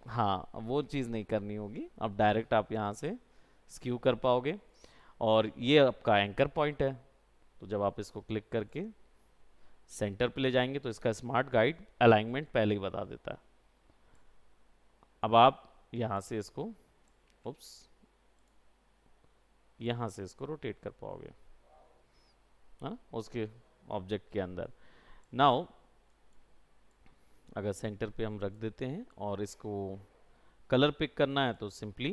हाँ वो चीज़ नहीं करनी होगी, अब डायरेक्ट आप यहाँ से स्क्यू कर पाओगे। और ये आपका एंकर पॉइंट है, तो जब आप इसको क्लिक करके सेंटर पे ले जाएंगे तो इसका स्मार्ट गाइड अलाइनमेंट पहले ही बता देता है। अब आप यहाँ से इसको, उप्स, यहाँ से इसको रोटेट कर पाओगे, हाँ उसके ऑब्जेक्ट के अंदर। नाउ अगर सेंटर पे हम रख देते हैं और इसको कलर पिक करना है तो सिंपली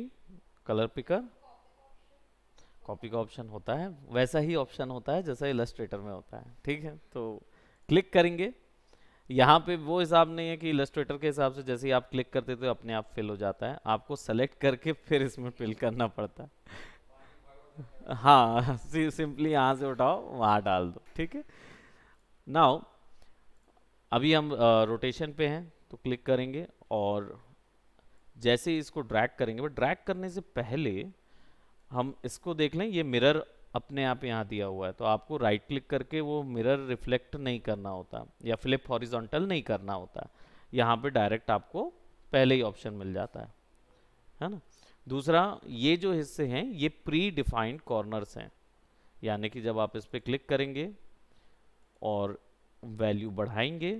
कलर पिकर, कॉपी का ऑप्शन होता है, वैसा ही ऑप्शन होता है जैसा इलस्ट्रेटर में होता है, ठीक है। तो क्लिक करेंगे, यहाँ पे वो हिसाब नहीं है कि इलस्ट्रेटर के हिसाब से जैसे ही आप क्लिक करते तो अपने आप फिल हो जाता है, आपको सेलेक्ट करके फिर इसमें फिल करना पड़ता है। हाँ सिंपली यहाँ से उठाओ वहाँ डाल दो, ठीक है। नाउ अभी हम रोटेशन पे हैं तो क्लिक करेंगे और जैसे ही इसको ड्रैग करेंगे, बट ड्रैग करने से पहले हम इसको देख लें, ये मिरर अपने आप यहाँ दिया हुआ है, तो आपको राइट क्लिक करके वो मिरर रिफ्लेक्ट नहीं करना होता या फ्लिप हॉरिजॉन्टल नहीं करना होता, यहाँ पे डायरेक्ट आपको पहले ही ऑप्शन मिल जाता है ना। दूसरा, ये जो हिस्से हैं ये प्री डिफाइंड कॉर्नर्स हैं, यानी कि जब आप इस पर क्लिक करेंगे और वैल्यू बढ़ाएंगे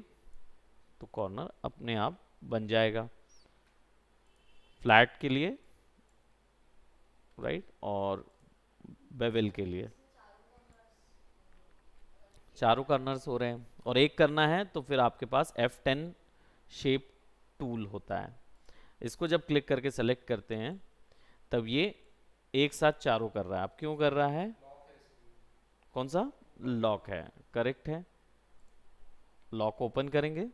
तो कॉर्नर अपने आप बन जाएगा फ्लैट के लिए, राइट, और बेवल के लिए चारों कॉर्नर्स हो रहे हैं। और एक करना है तो फिर आपके पास F10 शेप टूल होता है, इसको जब क्लिक करके सेलेक्ट करते हैं तब ये एक साथ चारों कर रहा है। अब क्यों कर रहा है, कौन सा लॉक है, करेक्ट है। लॉक ओपन करेंगे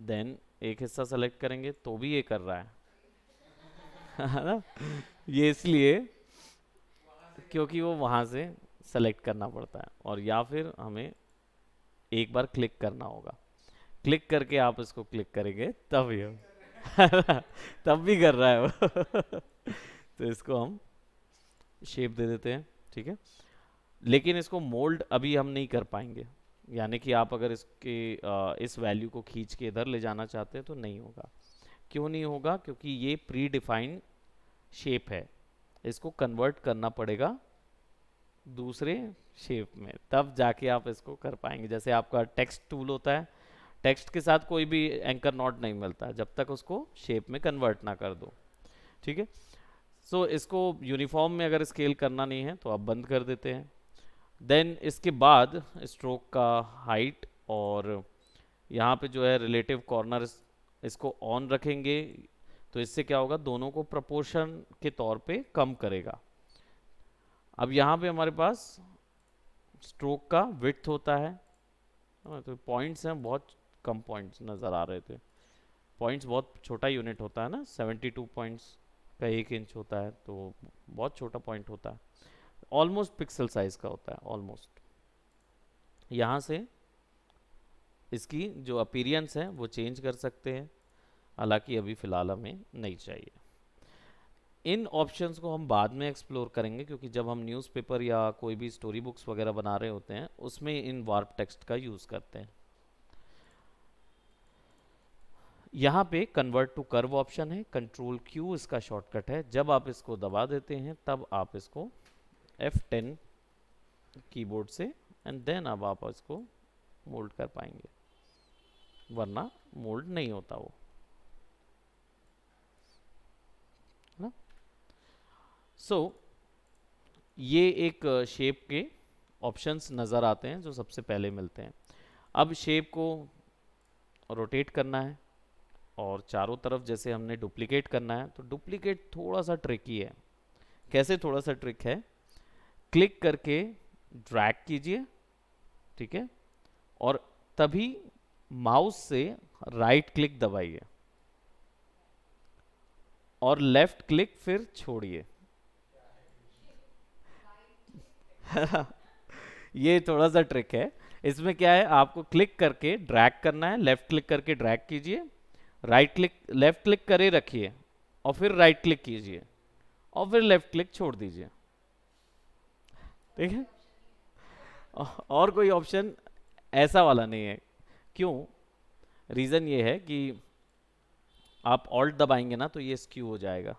देन एक हिस्सा सेलेक्ट करेंगे तो भी ये कर रहा है ना। ये इसलिए क्योंकि वो वहाँ से सेलेक्ट करना पड़ता है, और या फिर हमें एक बार क्लिक करना होगा। क्लिक करके आप इसको क्लिक करेंगे तब ये तब भी कर रहा है वो तो इसको हम शेप दे देते हैं, ठीक है। लेकिन इसको मोल्ड अभी हम नहीं कर पाएंगे, यानी कि आप अगर इस वैल्यू को खींच के इधर ले जाना चाहते हैं तो नहीं होगा। क्यों नहीं होगा? क्योंकि ये प्री डिफाइंड शेप है, इसको कन्वर्ट करना पड़ेगा दूसरे शेप में, तब जाके आप इसको कर पाएंगे। जैसे आपका टेक्स्ट टूल होता है, टेक्स्ट के साथ कोई भी एंकर नॉट नहीं मिलता जब तक उसको शेप में कन्वर्ट ना कर दो, ठीक है। सो इसको यूनिफॉर्म में अगर स्केल करना नहीं है तो आप बंद कर देते हैं। देन इसके बाद स्ट्रोक का हाइट और यहाँ पे जो है रिलेटिव कॉर्नर, इसको ऑन रखेंगे तो इससे क्या होगा, दोनों को प्रपोर्शन के तौर पे कम करेगा। अब यहाँ पे हमारे पास स्ट्रोक का विड्थ होता है, तो पॉइंट्स हैं, बहुत कम पॉइंट्स नज़र आ रहे थे। पॉइंट्स बहुत छोटा यूनिट होता है ना, 72 पॉइंट्स का 1 इंच होता है, तो बहुत छोटा पॉइंट होता है, ऑलमोस्ट पिक्सल साइज का होता है ऑलमोस्ट। यहाँ से इसकी जो अपीरियंस है वो चेंज कर सकते हैं, हालांकि अभी फ़िलहाल हमें नहीं चाहिए। इन ऑप्शंस को हम बाद में एक्सप्लोर करेंगे, क्योंकि जब हम न्यूज़पेपर या कोई भी स्टोरी बुक्स वगैरह बना रहे होते हैं उसमें इन वार्प टेक्स्ट का यूज़ करते हैं। यहाँ पे कन्वर्ट टू कर्व ऑप्शन है, कंट्रोल क्यू इसका शॉर्टकट है। जब आप इसको दबा देते हैं तब आप इसको F10 कीबोर्ड से एंड देन अब आप इसको मोल्ड कर पाएंगे, वरना मोल्ड नहीं होता वो, है ना। सो ये एक शेप के ऑप्शंस नज़र आते हैं जो सबसे पहले मिलते हैं। अब शेप को रोटेट करना है और चारों तरफ जैसे हमने डुप्लीकेट करना है, तो डुप्लीकेट थोड़ा सा ट्रिकी है। कैसे थोड़ा सा ट्रिक है? क्लिक करके ड्रैग कीजिए, ठीक है, और तभी माउस से राइट क्लिक दबाइए और लेफ्ट क्लिक फिर छोड़िए ये थोड़ा सा ट्रिक है। इसमें क्या है, आपको क्लिक करके ड्रैग करना है, लेफ्ट क्लिक करके ड्रैग कीजिए, राइट क्लिक, लेफ्ट क्लिक करे रखिए और फिर राइट क्लिक कीजिए और फिर लेफ्ट क्लिक छोड़ दीजिए, ठीक है। और कोई ऑप्शन ऐसा वाला नहीं है। क्यों? रीज़न ये है कि आप ऑल्ट दबाएंगे ना तो ये स्क्यू हो जाएगा,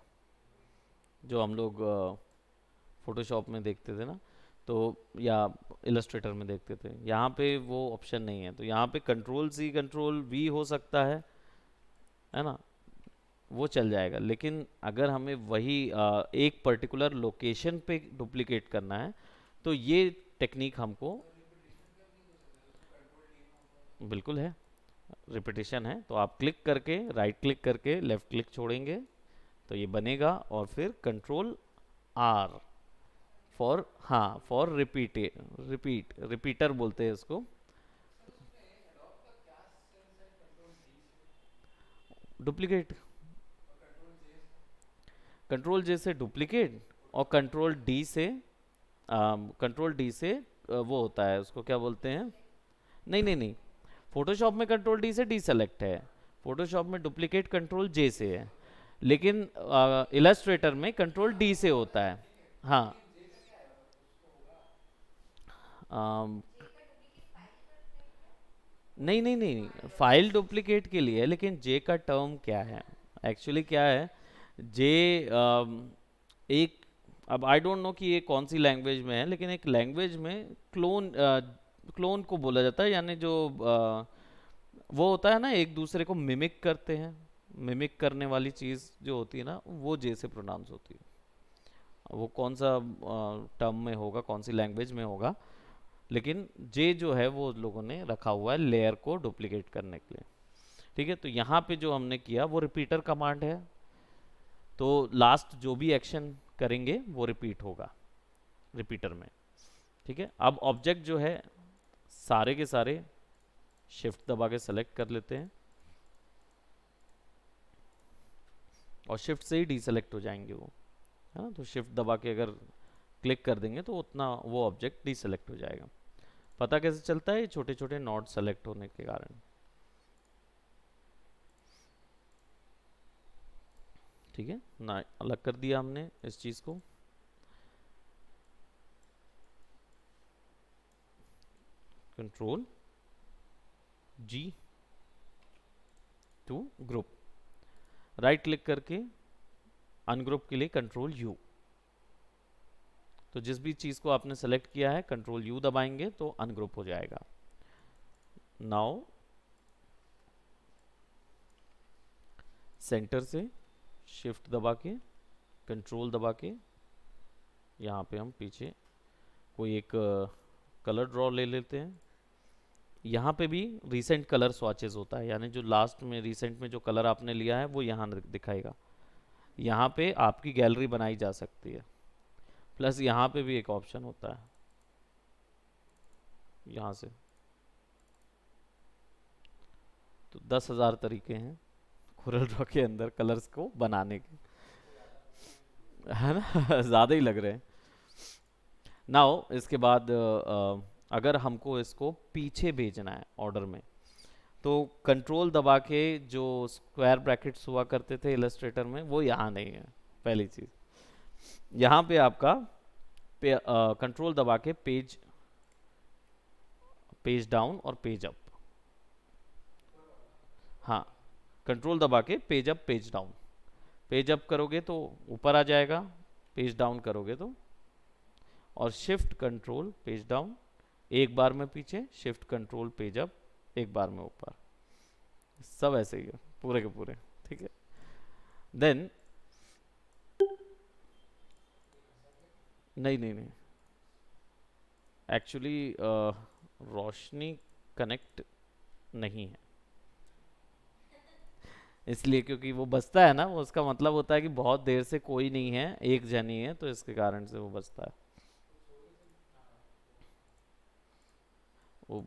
जो हम लोग फोटोशॉप में देखते थे ना, तो या इलस्ट्रेटर में देखते थे। यहाँ पे वो ऑप्शन नहीं है, तो यहाँ पे कंट्रोल सी कंट्रोल वी हो सकता है ना, वो चल जाएगा। लेकिन अगर हमें वही एक पर्टिकुलर लोकेशन पे डुप्लीकेट करना है तो ये टेक्निक हमको बिल्कुल है, रिपीटेशन है। तो आप क्लिक करके राइट क्लिक करके लेफ्ट क्लिक छोड़ेंगे तो ये बनेगा, और फिर कंट्रोल आर फॉर, हाँ, फॉर रिपीटर बोलते हैं इसको, डुप्लीकेट। कंट्रोल जे से डुप्लीकेट और कंट्रोल डी से वो होता है, उसको क्या बोलते हैं, नहीं नहीं नहीं, फोटोशॉप में कंट्रोल डी से डी सेलेक्ट है, फोटोशॉप में डुप्लीकेट कंट्रोल जे से है, लेकिन इलस्ट्रेटर में कंट्रोल डी से होता है। हाँ, अम, नहीं नहीं नहीं, फाइल डुप्लीकेट के लिए है, लेकिन जे का टर्म क्या है, एक्चुअली क्या है, जे एक, अब आई डोंट नो कि ये कौन सी लैंग्वेज में है, लेकिन एक लैंग्वेज में क्लोन को बोला जाता है, यानी जो वो होता है ना, एक दूसरे को मिमिक करते हैं, मिमिक करने वाली चीज़ जो होती है ना, वो जे से प्रोनाउंस होती है। वो कौन सा टर्म में होगा, कौन सी लैंग्वेज में होगा, लेकिन जे जो है वो लोगों ने रखा हुआ है लेयर को डुप्लीकेट करने के लिए, ठीक है। तो यहाँ पे जो हमने किया वो रिपीटर कमांड है, तो लास्ट जो भी एक्शन करेंगे वो रिपीट होगा रिपीटर में, ठीक है। अब ऑब्जेक्ट जो है सारे के सारे शिफ्ट दबा के सेलेक्ट कर लेते हैं और शिफ्ट से ही डीसेलेक्ट हो जाएंगे वो, है ना। तो शिफ्ट दबा के अगर क्लिक कर देंगे तो उतना वो ऑब्जेक्ट डीसेलेक्ट हो जाएगा। पता कैसे चलता है? छोटे छोटे नॉट सेलेक्ट होने के कारण। ठीक है ना, अलग कर दिया हमने इस चीज़ को। Control G to group, right click करके अनग्रुप के लिए कंट्रोल यू। तो जिस भी चीज़ को आपने सेलेक्ट किया है कंट्रोल यू दबाएंगे तो अनग्रुप हो जाएगा। नाउ सेंटर से शिफ्ट दबा के कंट्रोल दबा के यहाँ पे हम पीछे कोई एक कलर ड्रॉ ले लेते हैं। यहाँ पे भी रिसेंट कलर स्वॉचेस होता है, यानी जो लास्ट में रिसेंट में जो कलर आपने लिया है वो यहाँ दिखाएगा। यहाँ पे आपकी गैलरी बनाई जा सकती है, प्लस यहाँ पे भी एक ऑप्शन होता है यहाँ से। तो 10,000 तरीके हैं कोरल ड्रॉ के अंदर कलर्स को बनाने के, है ना। ज़्यादा ही लग रहे हैं। नाउ इसके बाद अगर हमको इसको पीछे भेजना है ऑर्डर में, तो कंट्रोल दबा के जो स्क्वायर ब्रैकेट्स हुआ करते थे इलस्ट्रेटर में वो यहाँ नहीं है। पहली चीज़ यहाँ पे आपका कंट्रोल दबा के पेज पेज डाउन और पेज अप, हाँ कंट्रोल दबा के page up page down, page up करोगे तो ऊपर आ जाएगा, पेज डाउन करोगे तो, और शिफ्ट कंट्रोल पेज डाउन एक बार में पीछे, शिफ्ट कंट्रोल पेज अप एक बार में ऊपर, सब ऐसे ही है पूरे के पूरे। ठीक है, देन नहीं नहीं नहीं, एक्चुअली रोशनी कनेक्ट नहीं है, इसलिए क्योंकि वो बजता है ना, वो उसका मतलब होता है कि बहुत देर से कोई नहीं है, एक जन ही है, तो इसके कारण से वो बजता है। वो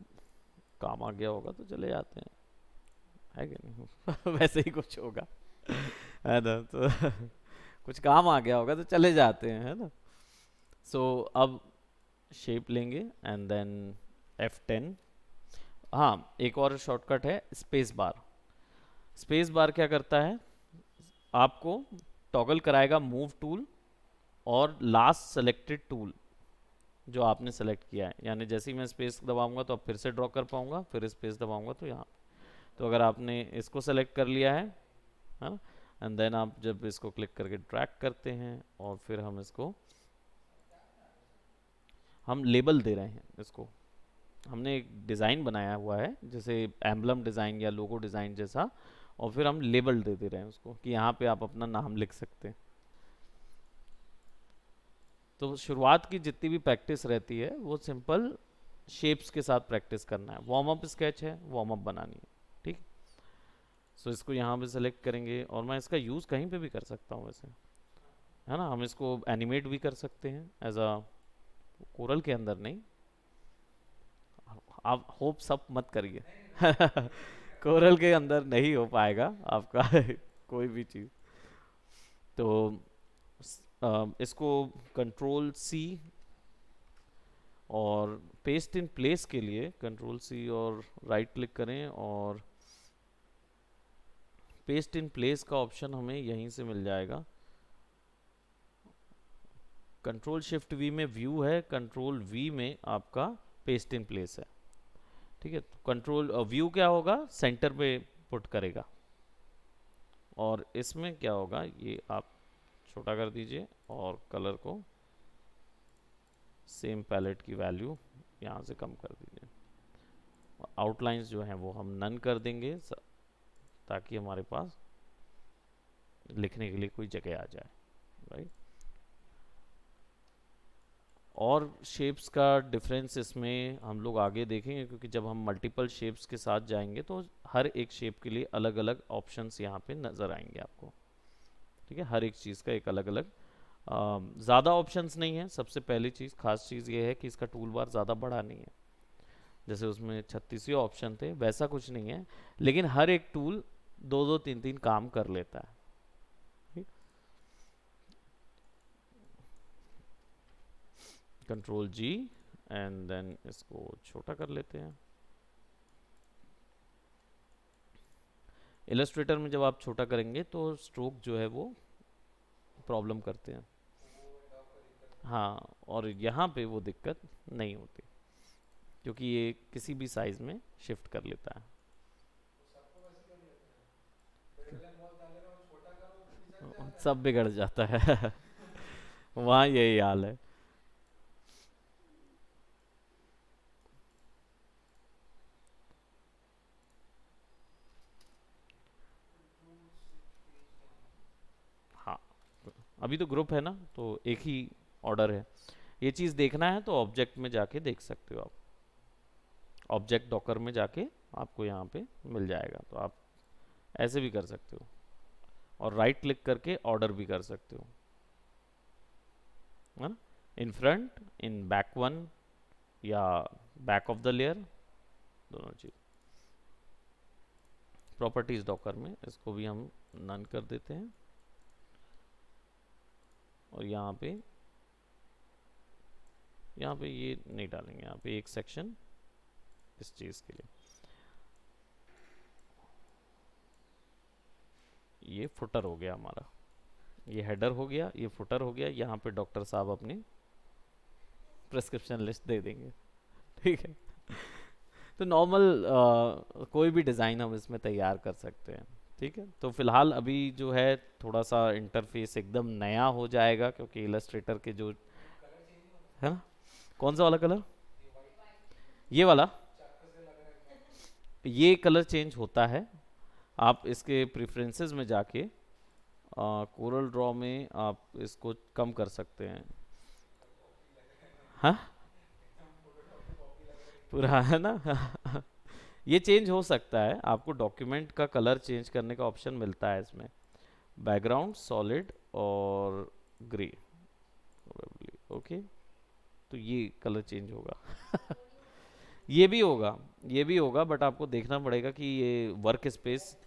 काम आ गया होगा तो चले जाते हैं, है कि नहीं। वैसे ही कुछ होगा, है ना, तो कुछ काम आ गया होगा तो चले जाते हैं, है ना। सो अब शेप लेंगे एंड देन F10। हाँ एक और शॉर्टकट है स्पेस बार। स्पेस बार क्या करता है, आपको टॉगल कराएगा मूव टूल और लास्ट सेलेक्टेड टूल जो आपने सेलेक्ट किया है, यानी जैसे ही मैं स्पेस दबाऊंगा तो अब फिर से ड्रॉ कर पाऊंगा, फिर स्पेस दबाऊंगा तो यहाँ। तो अगर आपने इसको सेलेक्ट कर लिया है ना, एंड देन आप जब इसको क्लिक करके ड्रैग करते हैं और फिर हम इसको हम लेबल दे रहे हैं, इसको हमने एक डिज़ाइन बनाया हुआ है जैसे एम्बलम डिज़ाइन या लोगो डिज़ाइन जैसा, और फिर हम लेबल दे रहे हैं उसको कि यहाँ पे आप अपना नाम लिख सकते हैं। तो शुरुआत की जितनी भी प्रैक्टिस रहती है वो सिंपल शेप्स के साथ प्रैक्टिस करना है, वार्म अप स्केच है, वार्म अप बनानी है। ठीक, सो इसको यहाँ पे सेलेक्ट करेंगे और मैं इसका यूज़ कहीं पे भी कर सकता हूँ वैसे, है ना। हम इसको एनिमेट भी कर सकते हैं एज अ कोरल के अंदर नहीं, आप होप सब मत करिए। कोरल के अंदर नहीं हो पाएगा आपका कोई भी चीज़। तो इसको कंट्रोल सी और पेस्ट इन प्लेस के लिए कंट्रोल सी और राइट क्लिक करें, और पेस्ट इन प्लेस का ऑप्शन हमें यहीं से मिल जाएगा। कंट्रोल शिफ्ट वी में व्यू है, कंट्रोल वी में आपका पेस्ट इन प्लेस है। ठीक है, तो कंट्रोल व्यू क्या होगा, सेंटर पे पुट करेगा, और इसमें क्या होगा ये आप छोटा कर दीजिए और कलर को सेम पैलेट की वैल्यू यहाँ से कम कर दीजिए। आउटलाइंस जो हैं वो हम नन कर देंगे ताकि हमारे पास लिखने के लिए कोई जगह आ जाए, राइट। और शेप्स का डिफरेंस इसमें हम लोग आगे देखेंगे, क्योंकि जब हम मल्टीपल शेप्स के साथ जाएंगे तो हर एक शेप के लिए अलग अलग ऑप्शंस यहाँ पे नज़र आएंगे आपको। ठीक है, हर एक चीज़ का एक अलग अलग, ज़्यादा ऑप्शंस नहीं है। सबसे पहली चीज़ खास चीज़ ये है कि इसका टूल बार ज़्यादा बड़ा नहीं है, जैसे उसमें 36 ऑप्शन थे वैसा कुछ नहीं है, लेकिन हर एक टूल दो दो तीन तीन काम कर लेता है। कंट्रोल जी एंड देन इसको छोटा कर लेते हैं। इलस्ट्रेटर में जब आप छोटा करेंगे तो स्ट्रोक जो है वो प्रॉब्लम करते हैं। हाँ, और यहाँ पे वो दिक्कत नहीं होती क्योंकि ये किसी भी साइज में शिफ्ट कर लेता है, सब बिगड़ जाता है। वहाँ यही हाल है। हाँ, अभी तो ग्रुप है ना, तो एक ही ऑर्डर है। ये चीज़ देखना है तो ऑब्जेक्ट में जाके देख सकते हो आप। ऑब्जेक्ट डॉकर में जाके आपको यहाँ पे मिल जाएगा, तो आप ऐसे भी कर सकते हो और राइट क्लिक करके ऑर्डर भी कर सकते हो, है ना। In front, in back one, या बैक ऑफ द लेयर, दोनों चीज़। प्रॉपर्टीज डॉकर में इसको भी हम नन कर देते हैं और यहाँ पे ये नहीं डालेंगे, यहाँ पे एक सेक्शन इस चीज़ के लिए। ये फुटर हो गया हमारा, ये हेडर हो गया, ये फुटर हो गया। यहाँ पे डॉक्टर साहब अपनी प्रिस्क्रिप्शन लिस्ट दे देंगे, ठीक है। तो नॉर्मल कोई भी डिज़ाइन हम इसमें तैयार कर सकते हैं, ठीक है। तो फिलहाल अभी जो है थोड़ा सा इंटरफेस एकदम नया हो जाएगा क्योंकि इलस्ट्रेटर के जो है ना। कौन सा वाला कलर? ये वाला, ये कलर चेंज होता है। आप इसके प्रेफरेंसेस में जाके कोरल ड्रॉ में आप इसको कम कर सकते हैं। हाँ, पूरा है ना। ये चेंज हो सकता है, आपको डॉक्यूमेंट का कलर चेंज करने का ऑप्शन मिलता है इसमें। बैकग्राउंड सॉलिड और ग्रे, ओके। तो ये कलर चेंज होगा। ये भी होगा, ये भी होगा, बट आपको देखना पड़ेगा कि ये वर्क स्पेस।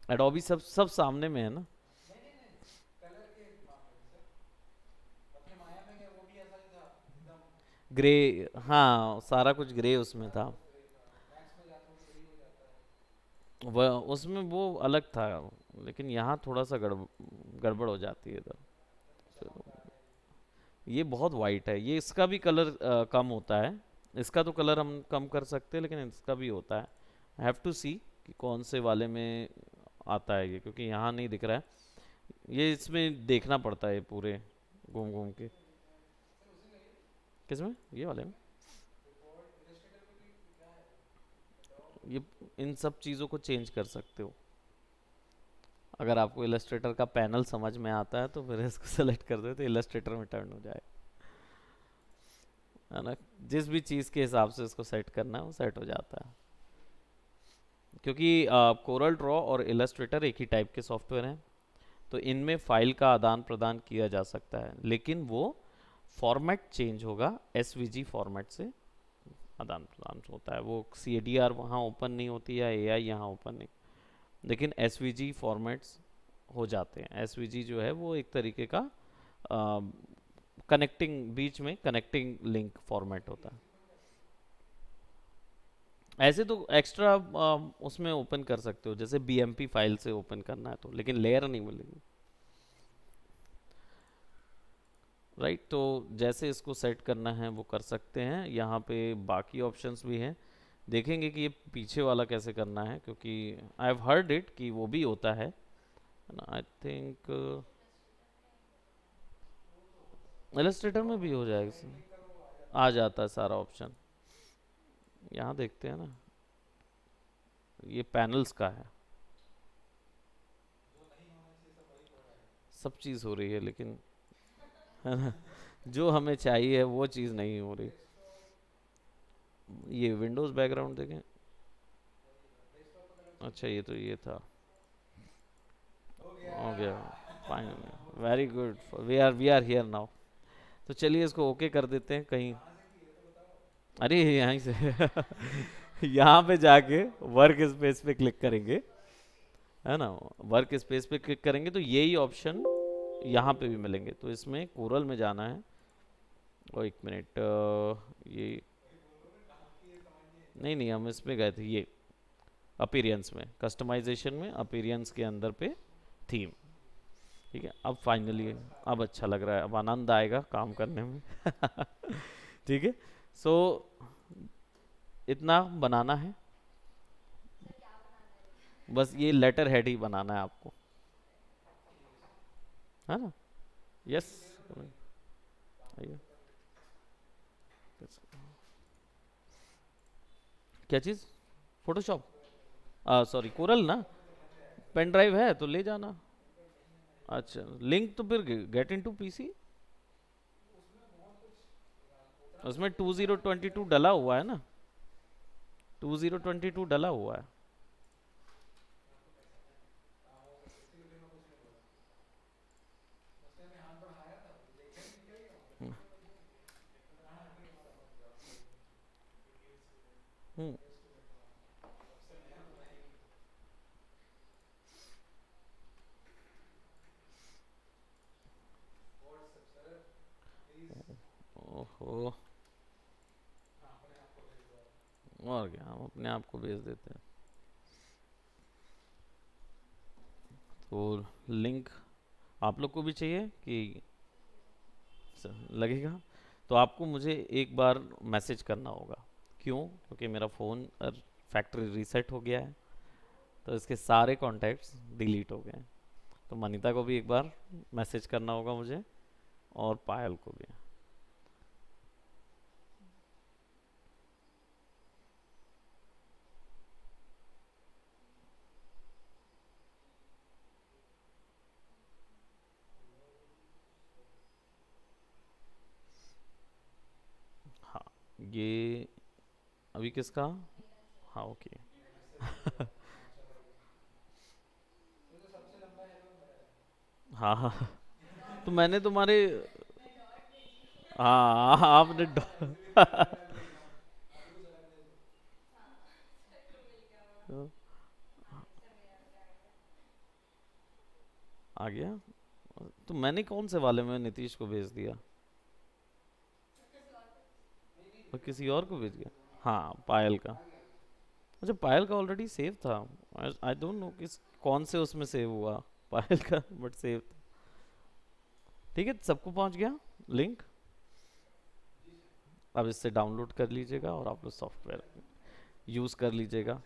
एडोबी सब सब सामने में है ना। ग्रे, हाँ सारा कुछ ग्रे उसमें था। वह उसमें वो अलग था, लेकिन यहाँ थोड़ा सा गड़बड़ हो जाती है इधर। चलो, ये बहुत वाइट है, ये इसका भी कलर कम होता है। इसका तो कलर हम कम कर सकते हैं, लेकिन इसका भी होता है। आई हैव टू सी कि कौन से वाले में आता है ये, क्योंकि यहाँ नहीं दिख रहा है। ये इसमें देखना पड़ता है पूरे घूम घूम के। किसमें? ये वाले में। ये इन सब चीज़ों को चेंज कर सकते हो। अगर आपको इलस्ट्रेटर का पैनल समझ में आता है तो फिर इसको सेलेक्ट कर दो तो इलस्ट्रेटर में टर्न हो जाए, है ना। जिस भी चीज़ के हिसाब से इसको सेट करना है वो सेट हो जाता है, क्योंकि कोरल ड्रॉ और इलस्ट्रेटर एक ही टाइप के सॉफ्टवेयर हैं। तो इनमें फाइल का आदान प्रदान किया जा सकता है, लेकिन वो फॉर्मेट चेंज होगा। एसवीजी फॉर्मेट से आदान प्रदान होता है। वो सी ए डी आर वहाँ ओपन नहीं होती है, ए आई यहाँ ओपन नहीं, लेकिन एस वी जी फॉर्मेट्स हो जाते हैं। एस वी जी जो है वो एक तरीके का कनेक्टिंग, बीच में कनेक्टिंग लिंक फॉर्मेट होता है। ऐसे तो एक्स्ट्रा उसमें ओपन कर सकते हो, जैसे बीएमपी फाइल से ओपन करना है तो, लेकिन लेयर नहीं मिलेगी, राइट। तो जैसे इसको सेट करना है वो कर सकते हैं। यहाँ पे बाकी ऑप्शंस भी हैं, देखेंगे कि ये पीछे वाला कैसे करना है, क्योंकि आई हैव हर्ड इट कि वो भी होता है ना। आई थिंक इलस्ट्रेटर में भी हो जाएगा इसमें, आ जाता है सारा ऑप्शन। यहाँ देखते हैं ना, ये पैनल्स का है, सब चीज़ हो रही है, लेकिन है ना, जो हमें चाहिए वो चीज़ नहीं हो रही। ये विंडोज़ बैकग्राउंड देखें। अच्छा, ये तो ये था, हो गया, fine, very good, we are here now. तो चलिए इसको ओके कर देते हैं कहीं। अरे यहीं से यहाँ पे जाके वर्क स्पेस पे क्लिक करेंगे, है ना। वर्क स्पेस पे क्लिक करेंगे तो यही ऑप्शन यहाँ पे भी मिलेंगे। तो इसमें कोरल में जाना है, और एक मिनट, ये नहीं नहीं, हम इसमें गए थे, ये अपीरियंस में, कस्टमाइजेशन में अपीरियंस के अंदर पे थीम। ठीक है, अब फाइनली अब अच्छा लग रहा है, अब आनंद आएगा काम करने में। ठीक है, सो इतना बनाना है, बस ये लेटर हेड ही बनाना है आपको, है ना? यस, आइए। क्या चीज़? फोटोशॉप? सॉरी, कोरल ना? पेन ड्राइव है तो ले जाना। अच्छा, लिंक तो फिर गेट इन टू पीसी, उसमें 2022 डला हुआ है ना, 2022 डला हुआ है। हम्म, ओहो, और क्या, हम अपने आप को भेज देते हैं। तो लिंक आप लोग को भी चाहिए कि लगेगा? तो आपको मुझे एक बार मैसेज करना होगा। क्यों? क्योंकि मेरा फ़ोन फैक्ट्री रीसेट हो गया है, तो इसके सारे कॉन्टैक्ट्स डिलीट हो गए हैं। तो मनीता को भी एक बार मैसेज करना होगा मुझे, और पायल को भी। हाँ, ये अभी किसका? हाँ, ओके। हाँ हाँ, तो मैंने तुम्हारे, हाँ आपने आ गया। तो मैंने कौन से वाले में नीतीश को भेज दिया, और किसी और को भेज गया? हाँ, पायल का। अच्छा, पायल का ऑलरेडी सेव था। आई डोंट नो किस कौन से उसमें सेव हुआ पायल का, बट सेव था। ठीक है, सबको पहुंच गया लिंक। अब इससे डाउनलोड कर लीजिएगा और आप लोग सॉफ्टवेयर यूज़ कर लीजिएगा।